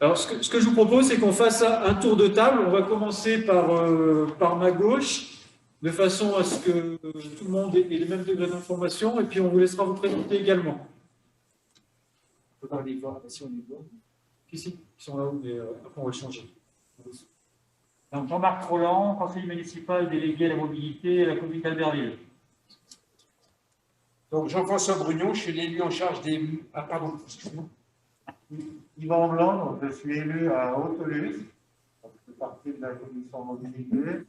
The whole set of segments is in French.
Alors, ce que je vous propose, c'est qu'on fasse un tour de table. On va commencer par ma gauche, de façon à ce que tout le monde ait les mêmes degrés d'information, et puis on vous laissera vous présenter également. Il faudra les voir, si on les voit. Ici, ils sont là-haut, mais après on va le changer. Donc Jean-Marc Rolland, conseiller municipal délégué à la mobilité à la commune d'Albertville. Donc Jean-François Brugnon, je suis l'élu en charge des... Ah pardon, excusez-moi. Yvan Blanc, je suis élu à Haute-Luce, je fais partie de la commission mobilité.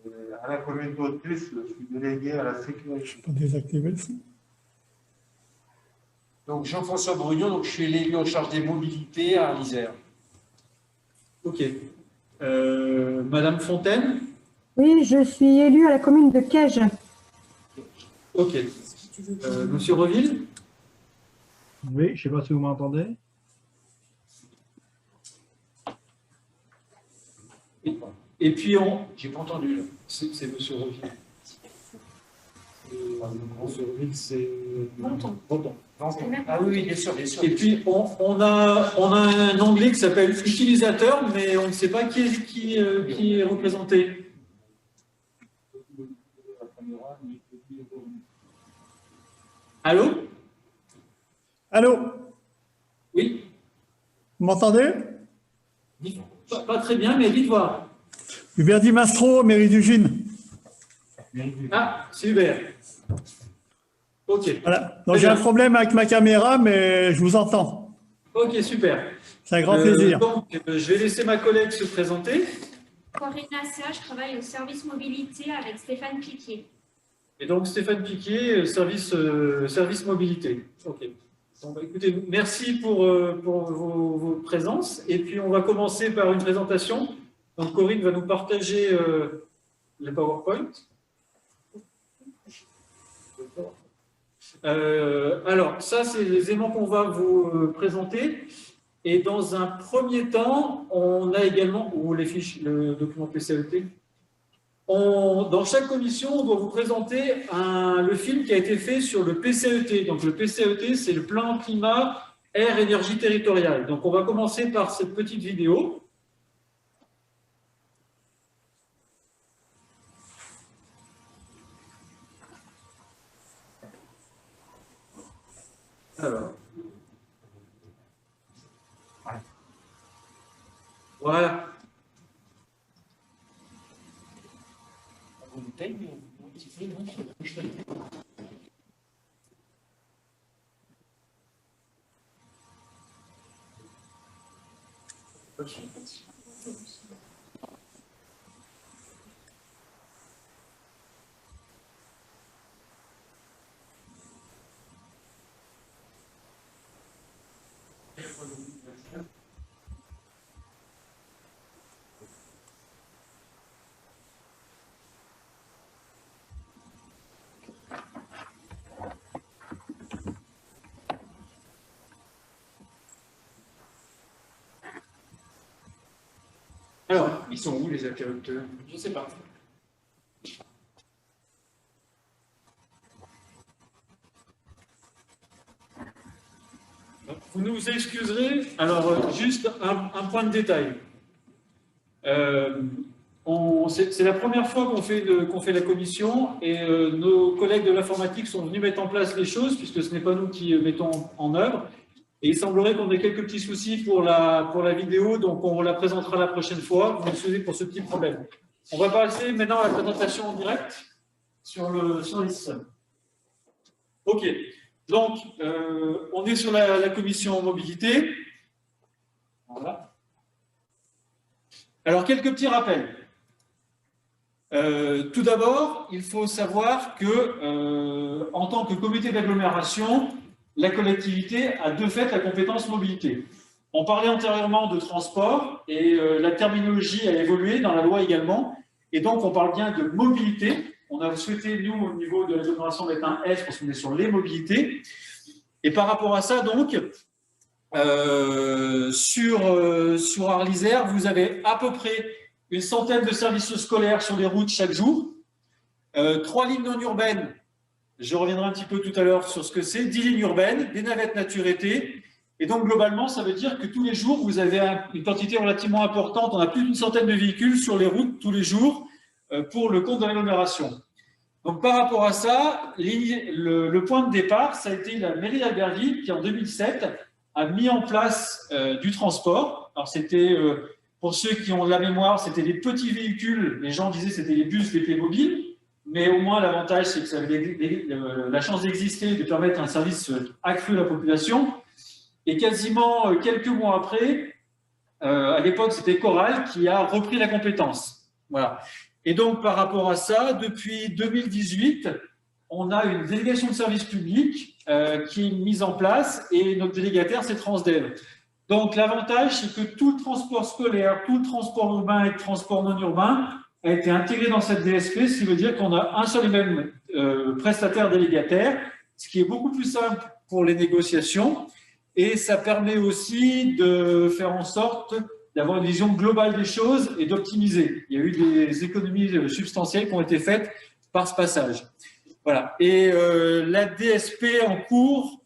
Et à la commune d'Haute-Luce, je suis délégué à la sécurité. Pas désactivé ça. Donc Jean-François Brugnon, donc je suis l'élu en charge des mobilités à l'Isère. Ok. Madame Fontaine? Oui, je suis élu à la commune de Cages. Ok. Monsieur Reville? Oui, je ne sais pas si vous m'entendez. Et puis on... J'ai pas entendu là. C'est Monsieur Reville. Monsieur Reville, c'est... Breton. Ah oui, bien sûr, bien sûr. Et puis on a un onglet qui s'appelle utilisateur, mais on ne sait pas qui est représenté. Allô? Allô? Oui? Vous m'entendez? Pas très bien, mais dites voir. Hubert Di Mastro, mairie du Gine. Ah, c'est Hubert. Ok. Voilà. Donc j'ai un problème avec ma caméra, mais je vous entends. Ok, super. C'est un grand plaisir. Donc, je vais laisser ma collègue se présenter. Corinne Nassia, je travaille au service mobilité avec Stéphane Piquier. Et donc, Stéphane Piquier, service mobilité. Ok. Donc, écoutez, merci pour vos présences. Et puis, on va commencer par une présentation. Donc, Corinne va nous partager le PowerPoint. Alors, ça, c'est les éléments qu'on va vous présenter. Et dans un premier temps, on a également, ou les fiches, le document PCAET. Dans chaque commission, on doit vous présenter le film qui a été fait sur le PCAET. Donc, le PCAET, c'est le plan climat, air, énergie territoriale. Donc, on va commencer par cette petite vidéo. Alors. Voilà. Alors, Ils sont où les interrupteurs? je ne sais pas. Vous nous excuserez. Alors, juste un point de détail. C'est la première fois qu'on fait la commission et nos collègues de l'informatique sont venus mettre en place les choses puisque ce n'est pas nous qui mettons en œuvre. Et il semblerait qu'on ait quelques petits soucis pour la vidéo, donc on la présentera la prochaine fois. Vous excusez pour ce petit problème. On va passer maintenant à la présentation en direct sur le système. OK. Donc, on est sur la commission mobilité. Voilà. Alors, quelques petits rappels. Tout d'abord, il faut savoir que, en tant que comité d'agglomération, la collectivité a de fait la compétence mobilité. On parlait antérieurement de transport et la terminologie a évolué dans la loi également. Et donc, on parle bien de mobilité. On a souhaité, nous, au niveau de l'agglomération, mettre un S parce qu'on est sur les mobilités. Et par rapport à ça, donc, sur Arles-Isère, vous avez à peu près une centaine de services scolaires sur les routes chaque jour, 3 lignes non urbaines. Je reviendrai un petit peu tout à l'heure sur ce que c'est. 10 lignes urbaines, des navettes nature-été Et donc, globalement, ça veut dire que tous les jours, vous avez une quantité relativement importante. On a plus d'une centaine de véhicules sur les routes tous les jours pour le compte de l'agglomération. Donc, par rapport à ça, le point de départ, ça a été la mairie d'Albertville qui, en 2007, a mis en place du transport. Alors, c'était, pour ceux qui ont de la mémoire, c'était des petits véhicules. Les gens disaient que c'était les bus, les Playmobil. Mais au moins, l'avantage, c'est que ça avait la chance d'exister, de permettre un service accru à la population. Et quasiment quelques mois après, à l'époque, c'était Coral qui a repris la compétence. Voilà. Et donc, par rapport à ça, depuis 2018, on a une délégation de service public qui est mise en place et notre délégataire, c'est Transdev. Donc, l'avantage, c'est que tout le transport scolaire, tout le transport urbain et le transport non urbain a été intégré dans cette DSP, ce qui veut dire qu'on a un seul et même prestataire délégataire, ce qui est beaucoup plus simple pour les négociations. Et ça permet aussi de faire en sorte d'avoir une vision globale des choses et d'optimiser. Il y a eu des économies substantielles qui ont été faites par ce passage. Voilà. Et la DSP en cours,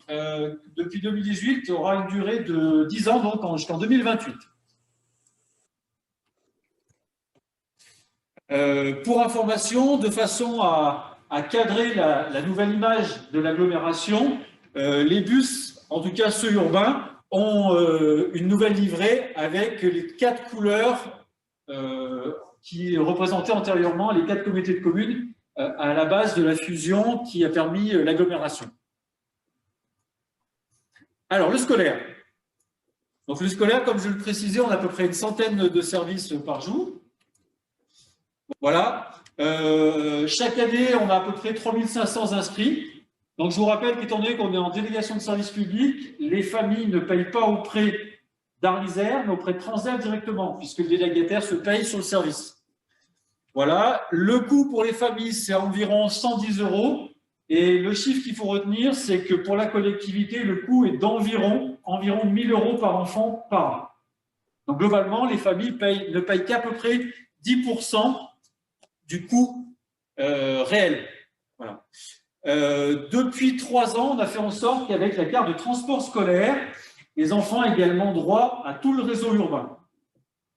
depuis 2018, aura une durée de 10 ans, donc jusqu'en 2028. Pour information, de façon à cadrer la nouvelle image de l'agglomération, les bus, en tout cas ceux urbains, ont une nouvelle livrée avec les 4 couleurs qui représentaient antérieurement les 4 communautés de communes à la base de la fusion qui a permis l'agglomération. Alors, le scolaire. Donc, le scolaire, comme je le précisais, on a à peu près une centaine de services par jour. Voilà. Chaque année, on a à peu près 3500 inscrits. Donc, je vous rappelle qu'étant donné qu'on est en délégation de service public, les familles ne payent pas auprès d'Arlisère, mais auprès de Transdev directement, puisque le délégataire se paye sur le service. Voilà. Le coût pour les familles, c'est environ 110 €. Et le chiffre qu'il faut retenir, c'est que pour la collectivité, le coût est d'environ 1 000 € par enfant par an. Donc, globalement, les familles ne payent qu'à peu près 10% du coût réel. Voilà. Depuis 3 ans, on a fait en sorte qu'avec la carte de transport scolaire, les enfants ont également droit à tout le réseau urbain.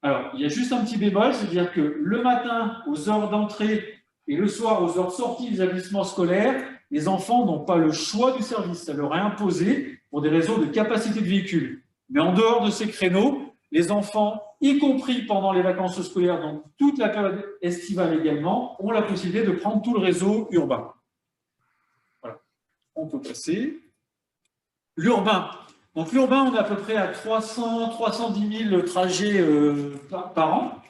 Alors, il y a juste un petit bémol, c'est-à-dire que le matin, aux heures d'entrée et le soir, aux heures de sortie des établissements scolaires, les enfants n'ont pas le choix du service. Ça leur est imposé pour des raisons de capacité de véhicule. Mais en dehors de ces créneaux, les enfants, y compris pendant les vacances scolaires, donc toute la période estivale également, ont la possibilité de prendre tout le réseau urbain. Voilà. On peut passer. L'urbain. Donc l'urbain, on est à peu près à 310 000 trajets par an,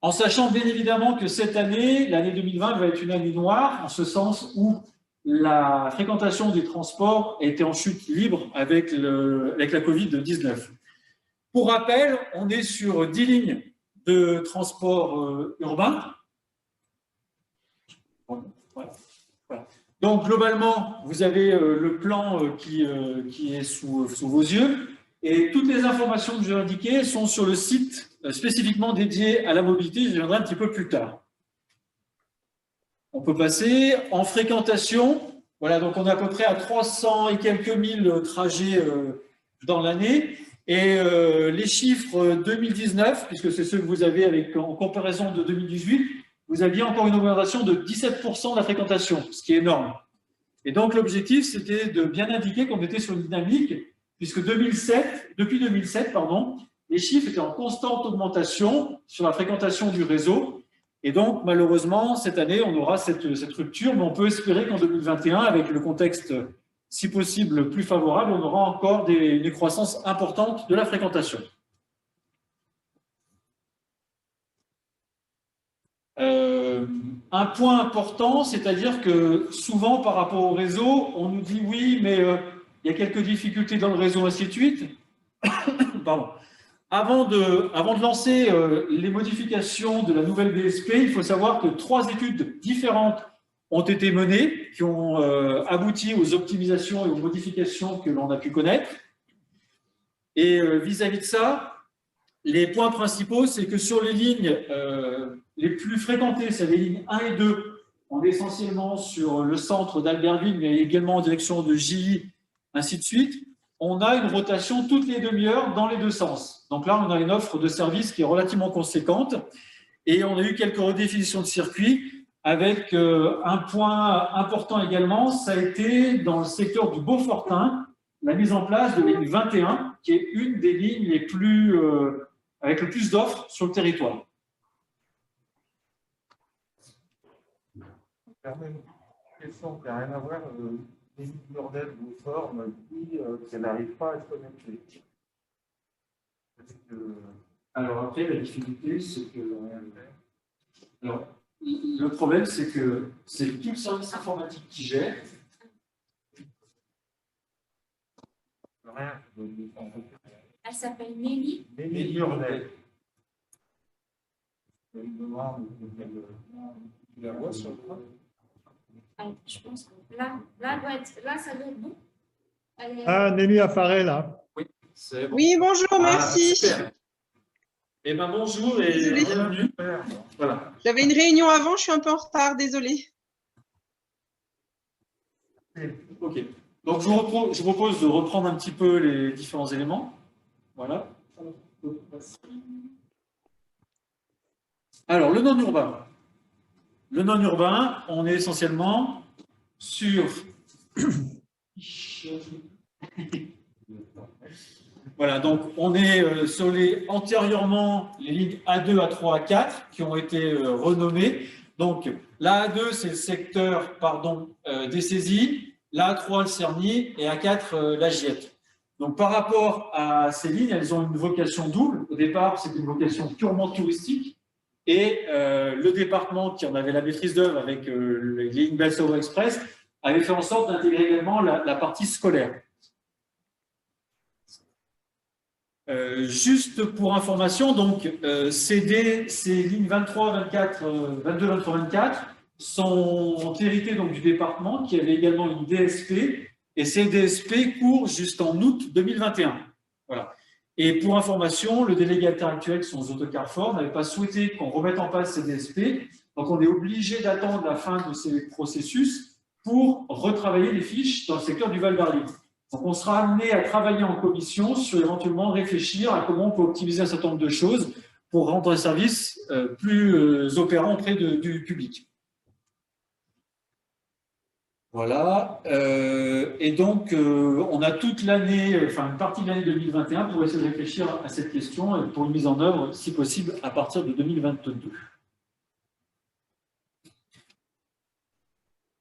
en sachant bien évidemment que cette année, l'année 2020, va être une année noire, en ce sens où la fréquentation des transports était en chute libre avec la Covid-19. Pour rappel, on est sur 10 lignes de transport urbain. Voilà. Donc, globalement, vous avez le plan qui est sous vos yeux. Et toutes les informations que je vais indiquer sont sur le site spécifiquement dédié à la mobilité. Je viendrai un petit peu plus tard. On peut passer en fréquentation. Voilà, donc on est à peu près à 300 et quelques mille trajets dans l'année. Et les chiffres 2019, puisque c'est ceux que vous avez en comparaison de 2018, vous aviez encore une augmentation de 17% de la fréquentation, ce qui est énorme. Et donc l'objectif, c'était de bien indiquer qu'on était sur une dynamique, puisque depuis 2007, les chiffres étaient en constante augmentation sur la fréquentation du réseau. Et donc, malheureusement, cette année, on aura cette rupture, mais on peut espérer qu'en 2021, avec le contexte, si possible, plus favorable, on aura encore une croissance importante de la fréquentation. Un point important, c'est-à-dire que souvent, par rapport au réseau, on nous dit oui, mais il y a quelques difficultés dans le réseau, ainsi de suite. Pardon. Avant de lancer les modifications de la nouvelle DSP, il faut savoir que 3 études différentes ont été menées, qui ont abouti aux optimisations et aux modifications que l'on a pu connaître. Et vis-à-vis de ça, les points principaux, c'est que sur les lignes les plus fréquentées, c'est les lignes 1 et 2, on est essentiellement sur le centre d'Albertville, mais également en direction de Gilly, ainsi de suite. on a une rotation toutes les demi-heures dans les deux sens. Donc là, on a une offre de service qui est relativement conséquente et on a eu quelques redéfinitions de circuit avec un point important également, ça a été dans le secteur du Beaufortain, la mise en place de ligne 21, qui est une des lignes les plus, avec le plus d'offres sur le territoire. Une question qui n'a rien à voir. Les Burdel vous forme dit qu'elle n'arrive pas à se connecter. Alors après, la difficulté, c'est que... Alors, le problème, c'est que c'est tout le service informatique qui gère. Rien. Elle s'appelle Nelly. Les Burdel. La voix sur le bras. Je pense que là, ça doit être bon. Ah, Nelly apparaît là. Oui, c'est bon. Oui, bonjour, merci. Super. Eh bien, bonjour et Désolée. bienvenue. Voilà. J'avais une réunion avant, je suis un peu en retard, désolée. OK. Donc, je vous propose de reprendre un petit peu les différents éléments. Voilà. Alors, le non-urbain. Le non-urbain, on est essentiellement sur... Voilà, donc on est sur antérieurement les lignes A2, A3, A4 qui ont été renommées. Donc, la A2, c'est le secteur des saisies, la A3, le Cerny, et A4, la Giette. Donc, par rapport à ces lignes, elles ont une vocation double. Au départ, c'est une vocation purement touristique. Et le département qui en avait la maîtrise d'œuvre avec les lignes Belle-Savoie Express avait fait en sorte d'intégrer également la partie scolaire. Juste pour information, donc, ces lignes 23, 24, 22, 23, 24 sont héritées donc, du département qui avait également une DSP et ces DSP courent jusqu'en août 2021. Voilà. Et pour information, le délégué actuel sur les autocars forts n'avait pas souhaité qu'on remette en place ces DSP, donc on est obligé d'attendre la fin de ces processus pour retravailler les fiches dans le secteur du Val d'Arly. Donc on sera amené à travailler en commission sur éventuellement réfléchir à comment on peut optimiser un certain nombre de choses pour rendre le service plus opérant auprès du public. Voilà, et donc on a toute l'année, enfin une partie de l'année 2021 pour essayer de réfléchir à cette question et pour une mise en œuvre, si possible, à partir de 2022.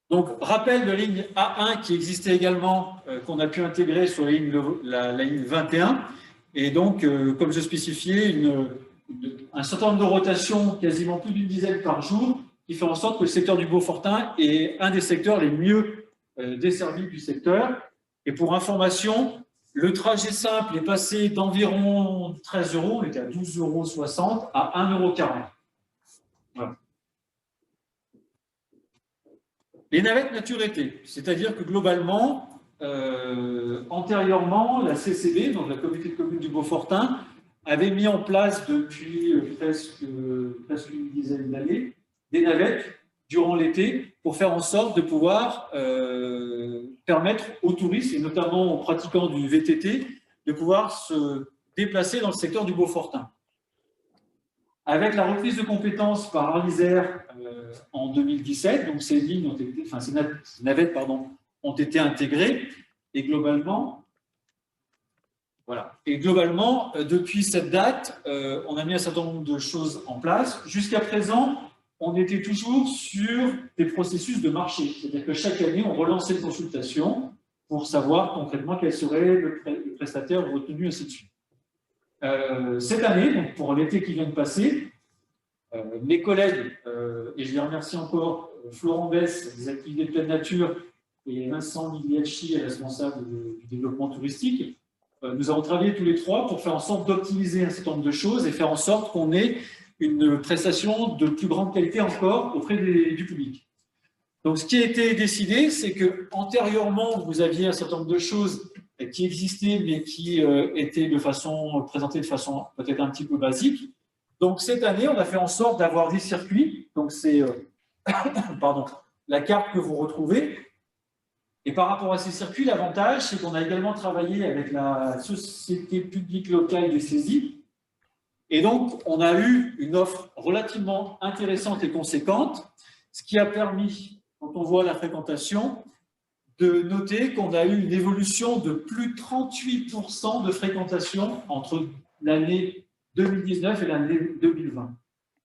Donc, rappel de ligne A1 qui existait également, qu'on a pu intégrer sur la ligne 21, et donc, comme je spécifiais, un certain nombre de rotations, quasiment plus d'une dizaine par jour, qui fait en sorte que le secteur du Beaufortain est un des secteurs les mieux desservis du secteur. Et pour information, le trajet simple est passé d'environ 13 €, on était à 12,60 € à 1,40 €. Voilà. Les navettes nature-été, c'est-à-dire que globalement, antérieurement, la CCB, donc la communauté de communes du Beaufortain, avait mis en place depuis presque une dizaine d'années des navettes durant l'été pour faire en sorte de pouvoir permettre aux touristes, et notamment aux pratiquants du VTT, de pouvoir se déplacer dans le secteur du Beaufortain. Avec la reprise de compétences par Arlisère en 2017, donc ces lignes ont été, enfin ces navettes ont été intégrées et globalement, voilà. Et globalement, depuis cette date, on a mis un certain nombre de choses en place. Jusqu'à présent, on était toujours sur des processus de marché, c'est-à-dire que chaque année, on relançait une consultation pour savoir concrètement quel serait le prestataire retenu, ainsi de suite. Cette année, donc pour l'été qui vient de passer, mes collègues, et je les remercie encore, Florent Bess, des activités de pleine nature, et Vincent Migliacci, responsable du développement touristique, nous avons travaillé tous les trois pour faire en sorte d'optimiser un certain nombre de choses et faire en sorte qu'on ait une prestation de plus grande qualité encore auprès du public. Donc, ce qui a été décidé, c'est que antérieurement, vous aviez un certain nombre de choses qui existaient, mais qui étaient présentées de façon peut-être un petit peu basique. Donc, cette année, on a fait en sorte d'avoir des circuits. Donc, c'est la carte que vous retrouvez. Et par rapport à ces circuits, l'avantage, c'est qu'on a également travaillé avec la Société publique locale des saisies. Et donc, on a eu une offre relativement intéressante et conséquente, ce qui a permis, quand on voit la fréquentation, de noter qu'on a eu une évolution de plus de 38% de fréquentation entre l'année 2019 et l'année 2020.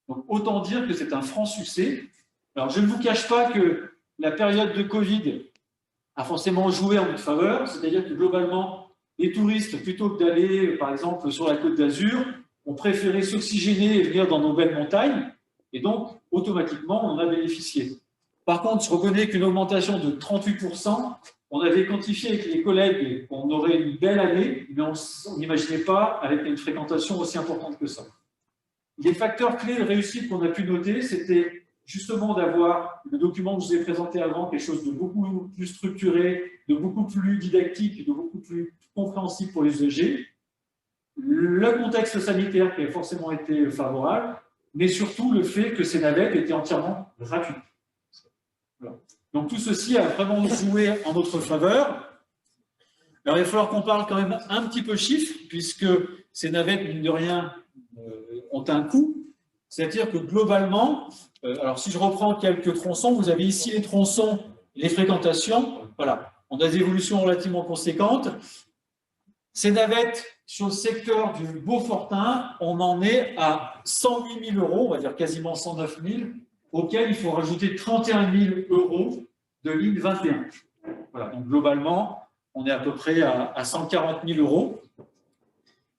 Donc, autant dire que c'est un franc succès. Alors, je ne vous cache pas que la période de Covid a forcément joué en notre faveur, c'est-à-dire que globalement, les touristes, plutôt que d'aller, par exemple, sur la Côte d'Azur, ont préféré s'oxygéner et venir dans nos belles montagnes, et donc, automatiquement, on en a bénéficié. Par contre, je reconnais qu'une augmentation de 38%, on avait quantifié avec les collègues qu'on aurait une belle année, mais on n'imaginait pas avec une fréquentation aussi importante que ça. Les facteurs clés de réussite qu'on a pu noter, c'était justement d'avoir le document que je vous ai présenté avant, quelque chose de beaucoup plus structuré, de beaucoup plus didactique, de beaucoup plus compréhensible pour les usagers, le contexte sanitaire qui a forcément été favorable, mais surtout le fait que ces navettes étaient entièrement gratuites. Voilà. Donc tout ceci a vraiment joué en notre faveur. Alors il va falloir qu'on parle quand même un petit peu chiffres, puisque ces navettes, mine de rien, ont un coût. C'est-à-dire que globalement, alors si je reprends quelques tronçons, vous avez ici les tronçons, les fréquentations, voilà, on a des évolutions relativement conséquentes. Ces navettes, sur le secteur du Beaufortain, on en est à 108 000 €, on va dire quasiment 109 000, auquel il faut rajouter 31 000 € de ligne 21. Voilà, donc globalement, on est à peu près à 140 000 €.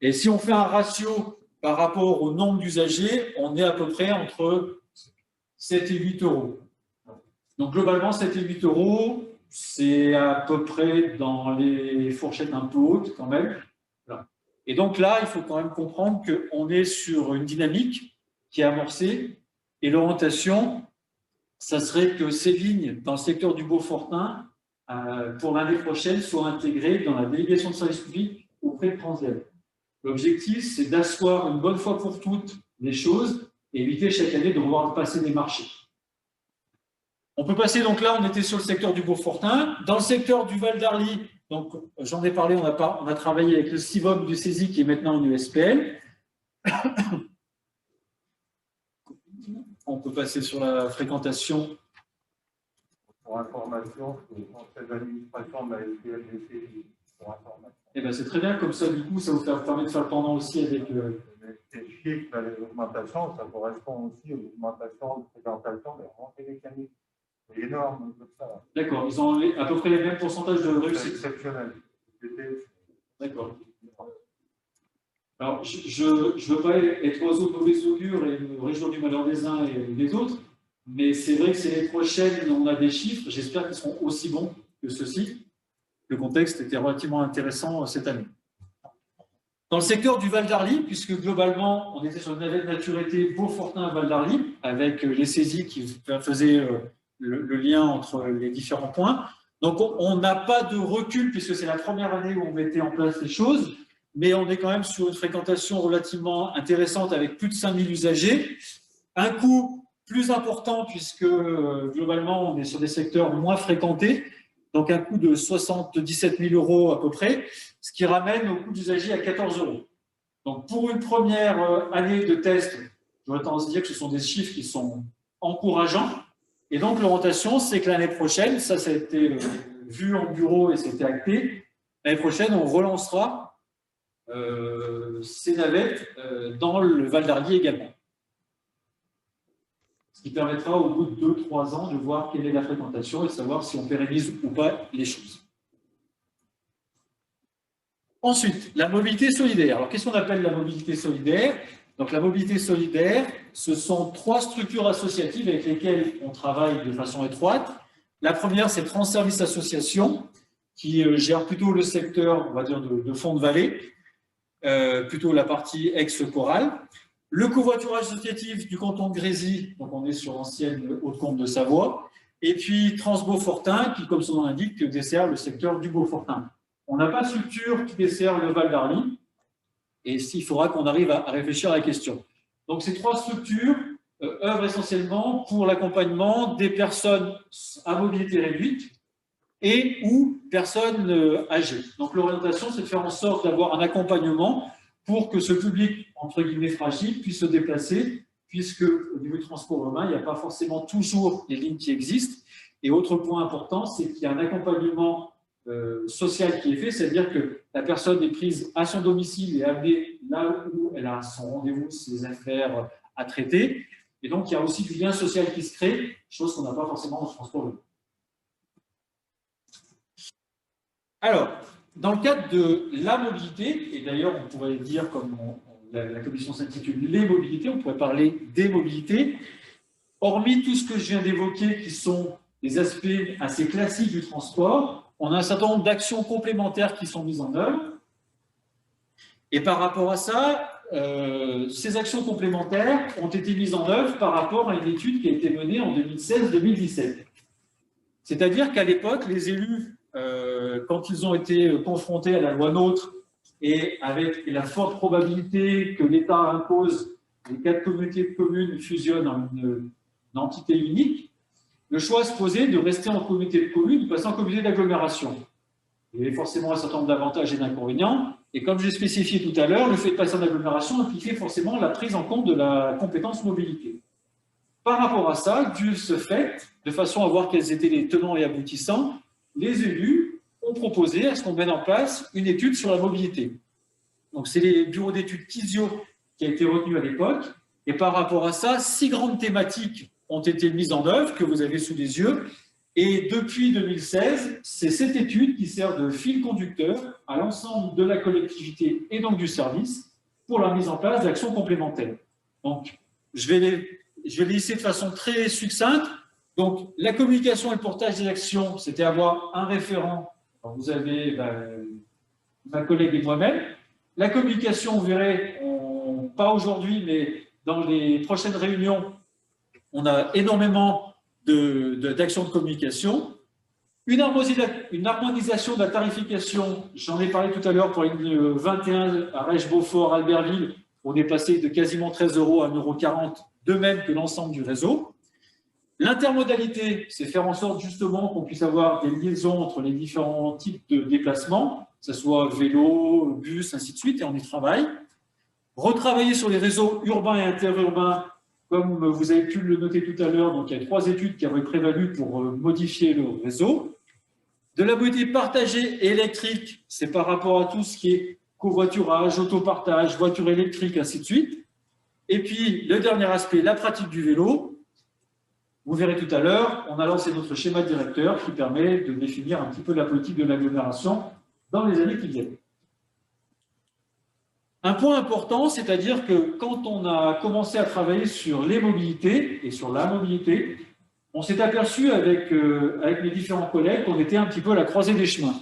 Et si on fait un ratio par rapport au nombre d'usagers, on est à peu près entre 7 et 8 €. Donc globalement, 7 et 8 €, c'est à peu près dans les fourchettes un peu hautes quand même. Voilà. Et donc là, il faut quand même comprendre qu'on est sur une dynamique qui est amorcée. Et l'orientation, ça serait que ces lignes dans le secteur du Beaufortain, pour l'année prochaine, soient intégrées dans la délégation de service public auprès de Transdev. L'objectif, c'est d'asseoir une bonne fois pour toutes les choses et éviter chaque année de revoir passer des marchés. On peut passer, donc là, on était sur le secteur du Beaufortain. Dans le secteur du Val d'Arly, donc j'en ai parlé, on a travaillé avec le CIVOM du CESI qui est maintenant une USPL. On peut passer sur la fréquentation. Pour information, c'est le conseil d'administration de la SPL du CESI. Pour information. Eh bien, c'est très bien, comme ça, du coup, ça vous permet de faire le pendant aussi avec. Ces chiffres, les augmentations, ça correspond aussi aux augmentations de fréquentation des remontées mécaniques. C'est énorme, comme ça. D'accord, ils ont à peu près les mêmes pourcentages de C'est réussite. exceptionnel. D'accord. Alors, je ne veux pas être oiseau de mauvais augure et me réjouir du malheur des uns et des autres, mais c'est vrai que c'est les prochaines, on a des chiffres, j'espère qu'ils seront aussi bons que ceux-ci. Le contexte était relativement intéressant cette année. Dans le secteur du Val d'Arly, puisque globalement, on était sur une navette maturité Beaufortain-Val d'Arly, avec les saisies qui faisaient le lien entre les différents points. Donc, on n'a pas de recul, puisque c'est la première année où on mettait en place les choses, mais on est quand même sur une fréquentation relativement intéressante avec plus de 5000 usagers. Un coût plus important, puisque globalement, on est sur des secteurs moins fréquentés, donc un coût de 77 000 € à peu près, ce qui ramène au coût d'usager à 14 €. Donc, pour une première année de test, j'aurais tendance à dire que ce sont des chiffres qui sont encourageants. Et donc, l'orientation, c'est que l'année prochaine, ça a été vu en bureau et c'était acté, l'année prochaine, on relancera ces navettes dans le Val d'Arly également. Ce qui permettra au bout de 2-3 ans de voir quelle est la fréquentation et de savoir si on pérennise ou pas les choses. Ensuite, la mobilité solidaire. Alors, qu'est-ce qu'on appelle la mobilité solidaire? Donc, la mobilité solidaire, ce sont 3 structures associatives avec lesquelles on travaille de façon étroite. La première, c'est Transservice Association, qui gère plutôt le secteur, on va dire, de fond de vallée, plutôt la partie ex-Coral. Le covoiturage associatif du canton de Grésy, donc on est sur l'ancienne Haute-Comte de Savoie, et puis Transbeaufortain, qui, comme son nom l'indique, dessert le secteur du Beaufortain. On n'a pas de structure qui dessert le Val d'Arly, et il faudra qu'on arrive à réfléchir à la question. Donc ces 3 structures œuvrent essentiellement pour l'accompagnement des personnes à mobilité réduite, et ou personnes âgées. Donc l'orientation, c'est de faire en sorte d'avoir un accompagnement pour que ce public, entre guillemets, fragile, puisse se déplacer, puisque au niveau du transport urbain, il n'y a pas forcément toujours les lignes qui existent. Et autre point important, c'est qu'il y a un accompagnement social qui est fait, c'est-à-dire que la personne est prise à son domicile et amenée là où elle a son rendez-vous, ses affaires à traiter. Et donc, il y a aussi du lien social qui se crée, chose qu'on n'a pas forcément dans le transport urbain. Alors, dans le cadre de la mobilité, et d'ailleurs, on pourrait dire, comme la commission s'intitule « Les mobilités », on pourrait parler des mobilités, hormis tout ce que je viens d'évoquer, qui sont des aspects assez classiques du transport, on a un certain nombre d'actions complémentaires qui sont mises en œuvre. Et par rapport à ça, ces actions complémentaires ont été mises en œuvre par rapport à une étude qui a été menée en 2016-2017. C'est-à-dire qu'à l'époque, les élus, quand ils ont été confrontés à la loi NOTRe et avec la forte probabilité que l'État impose les 4 communautés de communes fusionnent en une entité unique, le choix se posait de rester en communauté de communes, de passer en communauté d'agglomération. Il y avait forcément un certain nombre d'avantages et d'inconvénients, et comme j'ai spécifié tout à l'heure, le fait de passer en agglomération impliquait forcément la prise en compte de la compétence mobilité. Par rapport à ça, dû ce fait, de façon à voir quels étaient les tenants et aboutissants, les élus ont proposé à ce qu'on mette en place une étude sur la mobilité. Donc c'est les bureaux d'études Kisio qui a été retenu à l'époque, et par rapport à ça, 6 grandes thématiques ont été mises en œuvre, que vous avez sous les yeux, et depuis 2016, c'est cette étude qui sert de fil conducteur à l'ensemble de la collectivité et donc du service pour la mise en place d'actions complémentaires. Donc, je vais les lister de façon très succincte. Donc, la communication et le portage des actions, c'était avoir un référent. Alors, vous avez ma collègue et moi-même. La communication, vous verrez, pas aujourd'hui, mais dans les prochaines réunions, on a énormément d'actions de communication. Une harmonisation de la tarification, j'en ai parlé tout à l'heure pour la ligne 21 à Reich-Beaufort, Albertville, on est passé de quasiment 13 € à 1,40 €, de même que l'ensemble du réseau. L'intermodalité, c'est faire en sorte justement qu'on puisse avoir des liaisons entre les différents types de déplacements, que ce soit vélo, bus, ainsi de suite, et on y travaille. Retravailler sur les réseaux urbains et interurbains, comme vous avez pu le noter tout à l'heure, donc il y a 3 études qui avaient prévalu pour modifier le réseau. De la mobilité partagée et électrique, c'est par rapport à tout ce qui est covoiturage, autopartage, voiture électrique, ainsi de suite. Et puis, le dernier aspect, la pratique du vélo. Vous verrez tout à l'heure, on a lancé notre schéma directeur qui permet de définir un petit peu la politique de l'agglomération dans les années qui viennent. Un point important, c'est-à-dire que quand on a commencé à travailler sur les mobilités et sur la mobilité, on s'est aperçu avec mes différents collègues qu'on était un petit peu à la croisée des chemins.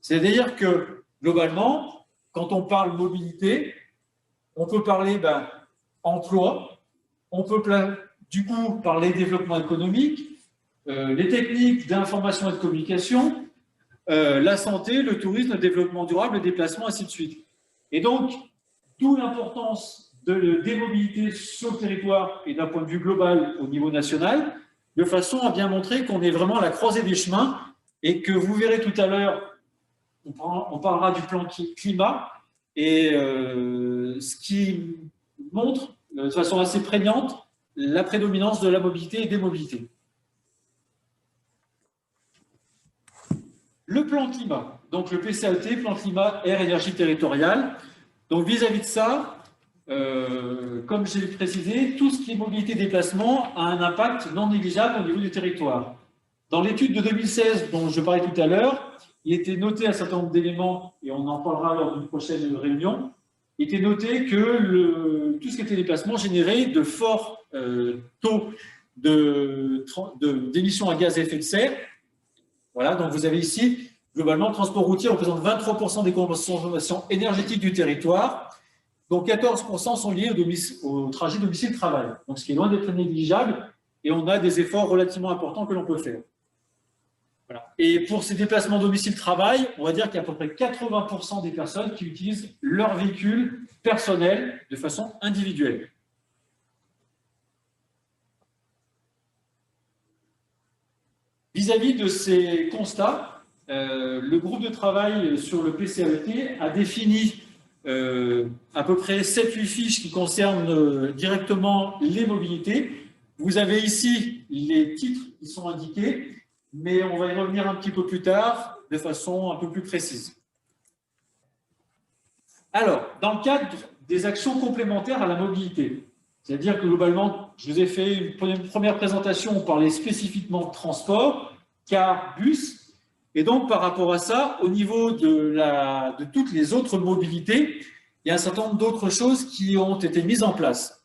C'est-à-dire que, globalement, quand on parle mobilité, on peut parler emploi, on peut du coup parler développement économique, les techniques d'information et de communication, la santé, le tourisme, le développement durable, le déplacement, ainsi de suite. Et donc, d'où l'importance des mobilités sur le territoire et d'un point de vue global au niveau national, de façon à bien montrer qu'on est vraiment à la croisée des chemins et que vous verrez tout à l'heure, on parlera du plan climat et ce qui montre de façon assez prégnante la prédominance de la mobilité et des mobilités. Le plan climat, donc le PCAET, plan climat, air, énergie territoriale. Donc vis-à-vis de ça, comme j'ai précisé, tout ce qui est mobilité déplacement a un impact non négligeable au niveau du territoire. Dans l'étude de 2016 dont je parlais tout à l'heure, il était noté un certain nombre d'éléments, et on en parlera lors d'une prochaine réunion, il était noté que tout ce qui était déplacement générait de forts taux d'émissions à gaz à effet de serre. Voilà, donc vous avez ici, globalement, le transport routier représente 23% des consommations énergétiques du territoire, dont 14% sont liés au trajet domicile-travail. Donc ce qui est loin d'être négligeable, et on a des efforts relativement importants que l'on peut faire. Voilà. Et pour ces déplacements domicile-travail, on va dire qu'il y a à peu près 80% des personnes qui utilisent leur véhicule personnel de façon individuelle. Vis-à-vis de ces constats, le groupe de travail sur le PCAET a défini à peu près 7-8 fiches qui concernent directement les mobilités. Vous avez ici les titres qui sont indiqués, mais on va y revenir un petit peu plus tard de façon un peu plus précise. Alors, dans le cadre des actions complémentaires à la mobilité, c'est-à-dire que globalement, je vous ai fait une première présentation, on parlait spécifiquement de transport, car, bus, et donc par rapport à ça, au niveau de toutes les autres mobilités, il y a un certain nombre d'autres choses qui ont été mises en place.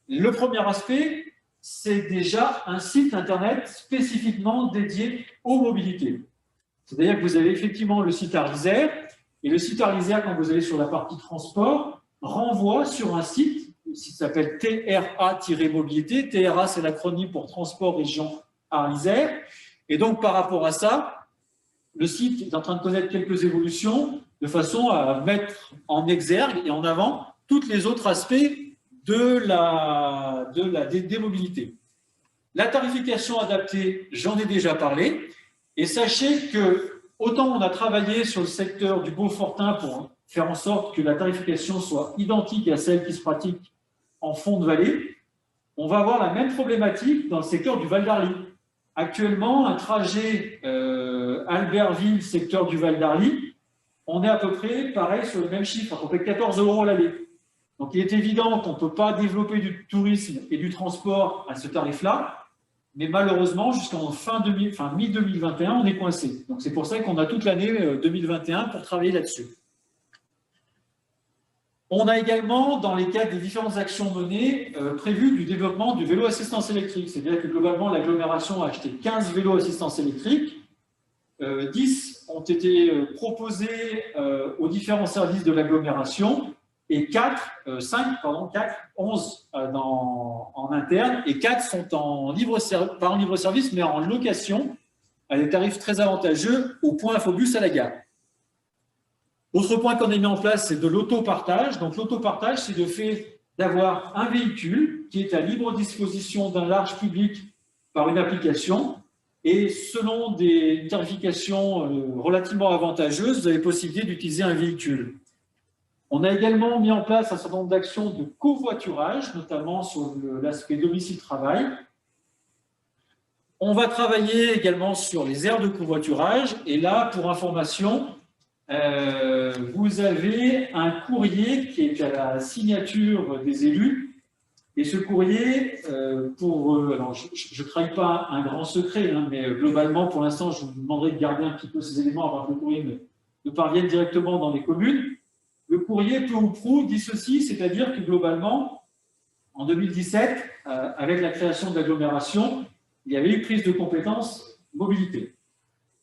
Le premier aspect, c'est déjà un site internet spécifiquement dédié aux mobilités. C'est-à-dire que vous avez effectivement le site Arlisère, et le site Arlisère, quand vous allez sur la partie transport, renvoie sur un site qui s'appelle TRA-mobilité. TRA, c'est l'acronyme pour Transport Région Arlisère. Et donc, par rapport à ça, le site est en train de connaître quelques évolutions de façon à mettre en exergue et en avant tous les autres aspects des mobilités. La tarification adaptée, j'en ai déjà parlé. Et sachez que, autant on a travaillé sur le secteur du Beaufortain pour faire en sorte que la tarification soit identique à celle qui se pratique en fond de vallée, on va avoir la même problématique dans le secteur du Val d'Arly. Actuellement, un trajet Albertville, secteur du Val d'Arly, on est à peu près pareil sur le même chiffre, à peu près 14 € l'aller. Donc il est évident qu'on ne peut pas développer du tourisme et du transport à ce tarif-là, mais malheureusement, jusqu'en mi-2021, on est coincé. Donc c'est pour ça qu'on a toute l'année 2021 pour travailler là-dessus. On a également, dans les cadres des différentes actions menées, prévu du développement du vélo assistance électrique. C'est-à-dire que globalement, l'agglomération a acheté 15 vélos assistance électrique. 10 ont été proposés aux différents services de l'agglomération et 11 en interne et 4 sont pas en libre service, mais en location à des tarifs très avantageux au point Infobus à la gare. Autre point qu'on a mis en place, c'est de l'autopartage. Donc l'autopartage, c'est le fait d'avoir un véhicule qui est à libre disposition d'un large public par une application. Et selon des tarifications relativement avantageuses, vous avez possibilité d'utiliser un véhicule. On a également mis en place un certain nombre d'actions de covoiturage, notamment sur l'aspect domicile-travail. On va travailler également sur les aires de covoiturage. Et là, pour information, vous avez un courrier qui est à la signature des élus. Et ce courrier, alors je ne trahis pas un grand secret, hein, mais globalement, pour l'instant, je vous demanderai de garder un petit peu ces éléments avant que le courrier ne parvienne directement dans les communes. Le courrier, peu ou prou, dit ceci, c'est-à-dire que globalement, en 2017, avec la création de l'agglomération, il y avait une prise de compétences mobilité.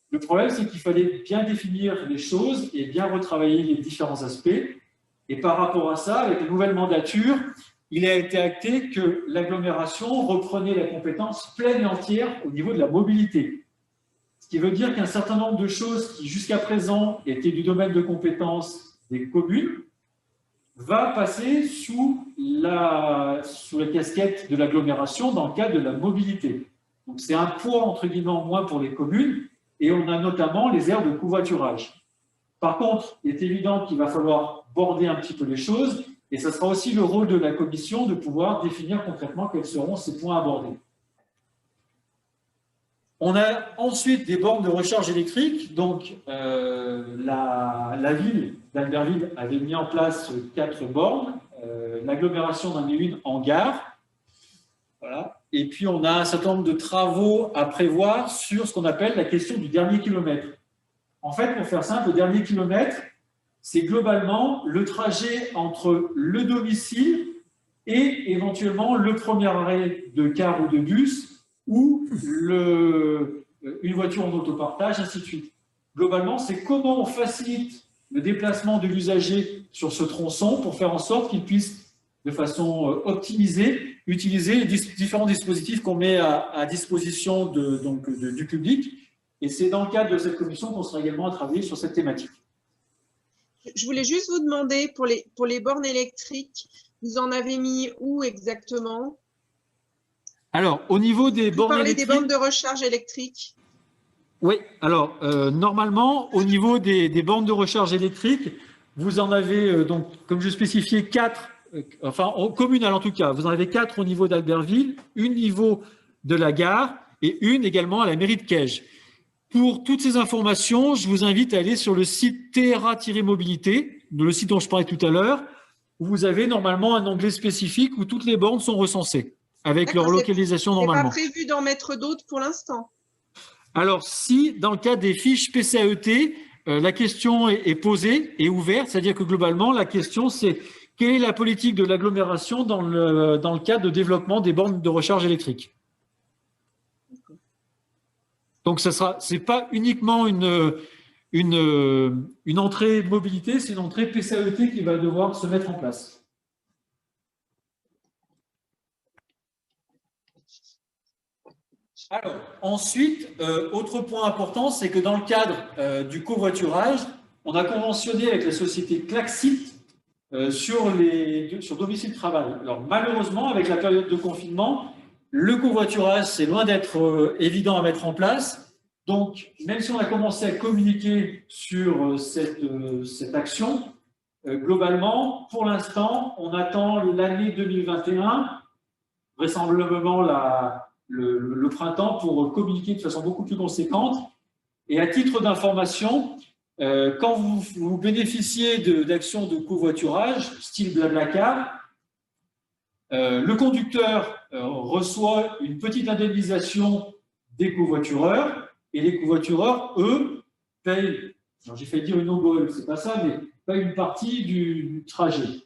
Le problème, c'est qu'il fallait bien définir les choses et bien retravailler les différents aspects. Et par rapport à ça, avec la nouvelle mandature, il a été acté que l'agglomération reprenait la compétence pleine et entière au niveau de la mobilité. Ce qui veut dire qu'un certain nombre de choses qui, jusqu'à présent, étaient du domaine de compétences des communes, va passer sous la casquette de l'agglomération dans le cadre de la mobilité. Donc c'est un poids, entre guillemets, en moins pour les communes, et on a notamment les aires de covoiturage. Par contre, il est évident qu'il va falloir border un petit peu les choses, et ça sera aussi le rôle de la commission de pouvoir définir concrètement quels seront ces points abordés. On a ensuite des bornes de recharge électrique. Donc, la ville d'Albertville avait mis en place 4 bornes. L'agglomération en a mis une en gare. Voilà. Et puis, on a un certain nombre de travaux à prévoir sur ce qu'on appelle la question du dernier kilomètre. En fait, pour faire simple, le dernier kilomètre, c'est globalement le trajet entre le domicile et éventuellement le premier arrêt de car ou de bus ou une voiture en autopartage, ainsi de suite. Globalement, c'est comment on facilite le déplacement de l'usager sur ce tronçon pour faire en sorte qu'il puisse, de façon optimisée, utiliser les différents dispositifs qu'on met à disposition du public. Et c'est dans le cadre de cette commission qu'on sera également à travailler sur cette thématique. Je voulais juste vous demander, pour les bornes électriques, vous en avez mis où exactement? Alors, au niveau des Vous bornes parlez des électriques, bornes de recharge électrique. oui, alors normalement, au niveau des bornes de recharge électrique, vous en avez, donc, comme je spécifiais, 4, enfin communales en tout cas, vous en avez 4 au niveau d'Albertville, une au niveau de la gare et une également à la mairie de Caige. Pour toutes ces informations, je vous invite à aller sur le site Terra-Mobilité, le site dont je parlais tout à l'heure, où vous avez normalement un onglet spécifique où toutes les bornes sont recensées, avec leur D'accord, localisation c'est pas normalement. prévu d'en mettre d'autres pour l'instant. Alors, si dans le cadre des fiches PCAET, la question est posée et ouverte, c'est-à-dire que globalement, la question c'est quelle est la politique de l'agglomération dans le cadre de développement des bornes de recharge électrique. Donc, c'est pas uniquement une entrée mobilité, c'est une entrée PCAET qui va devoir se mettre en place. Alors, ensuite, autre point important, c'est que dans le cadre du covoiturage, on a conventionné avec la société Klaxit sur domicile de travail. Alors, malheureusement, avec la période de confinement, le covoiturage, c'est loin d'être évident à mettre en place. Donc, même si on a commencé à communiquer sur cette action, globalement, pour l'instant, on attend l'année 2021, vraisemblablement le printemps, pour communiquer de façon beaucoup plus conséquente. Et à titre d'information, quand vous bénéficiez d'actions de covoiturage, style Blablacar, le conducteur reçoit une petite indemnisation des covoitureurs et les covoitureurs, eux, payent, j'ai failli dire une obole, c'est pas ça, mais payent une partie du trajet.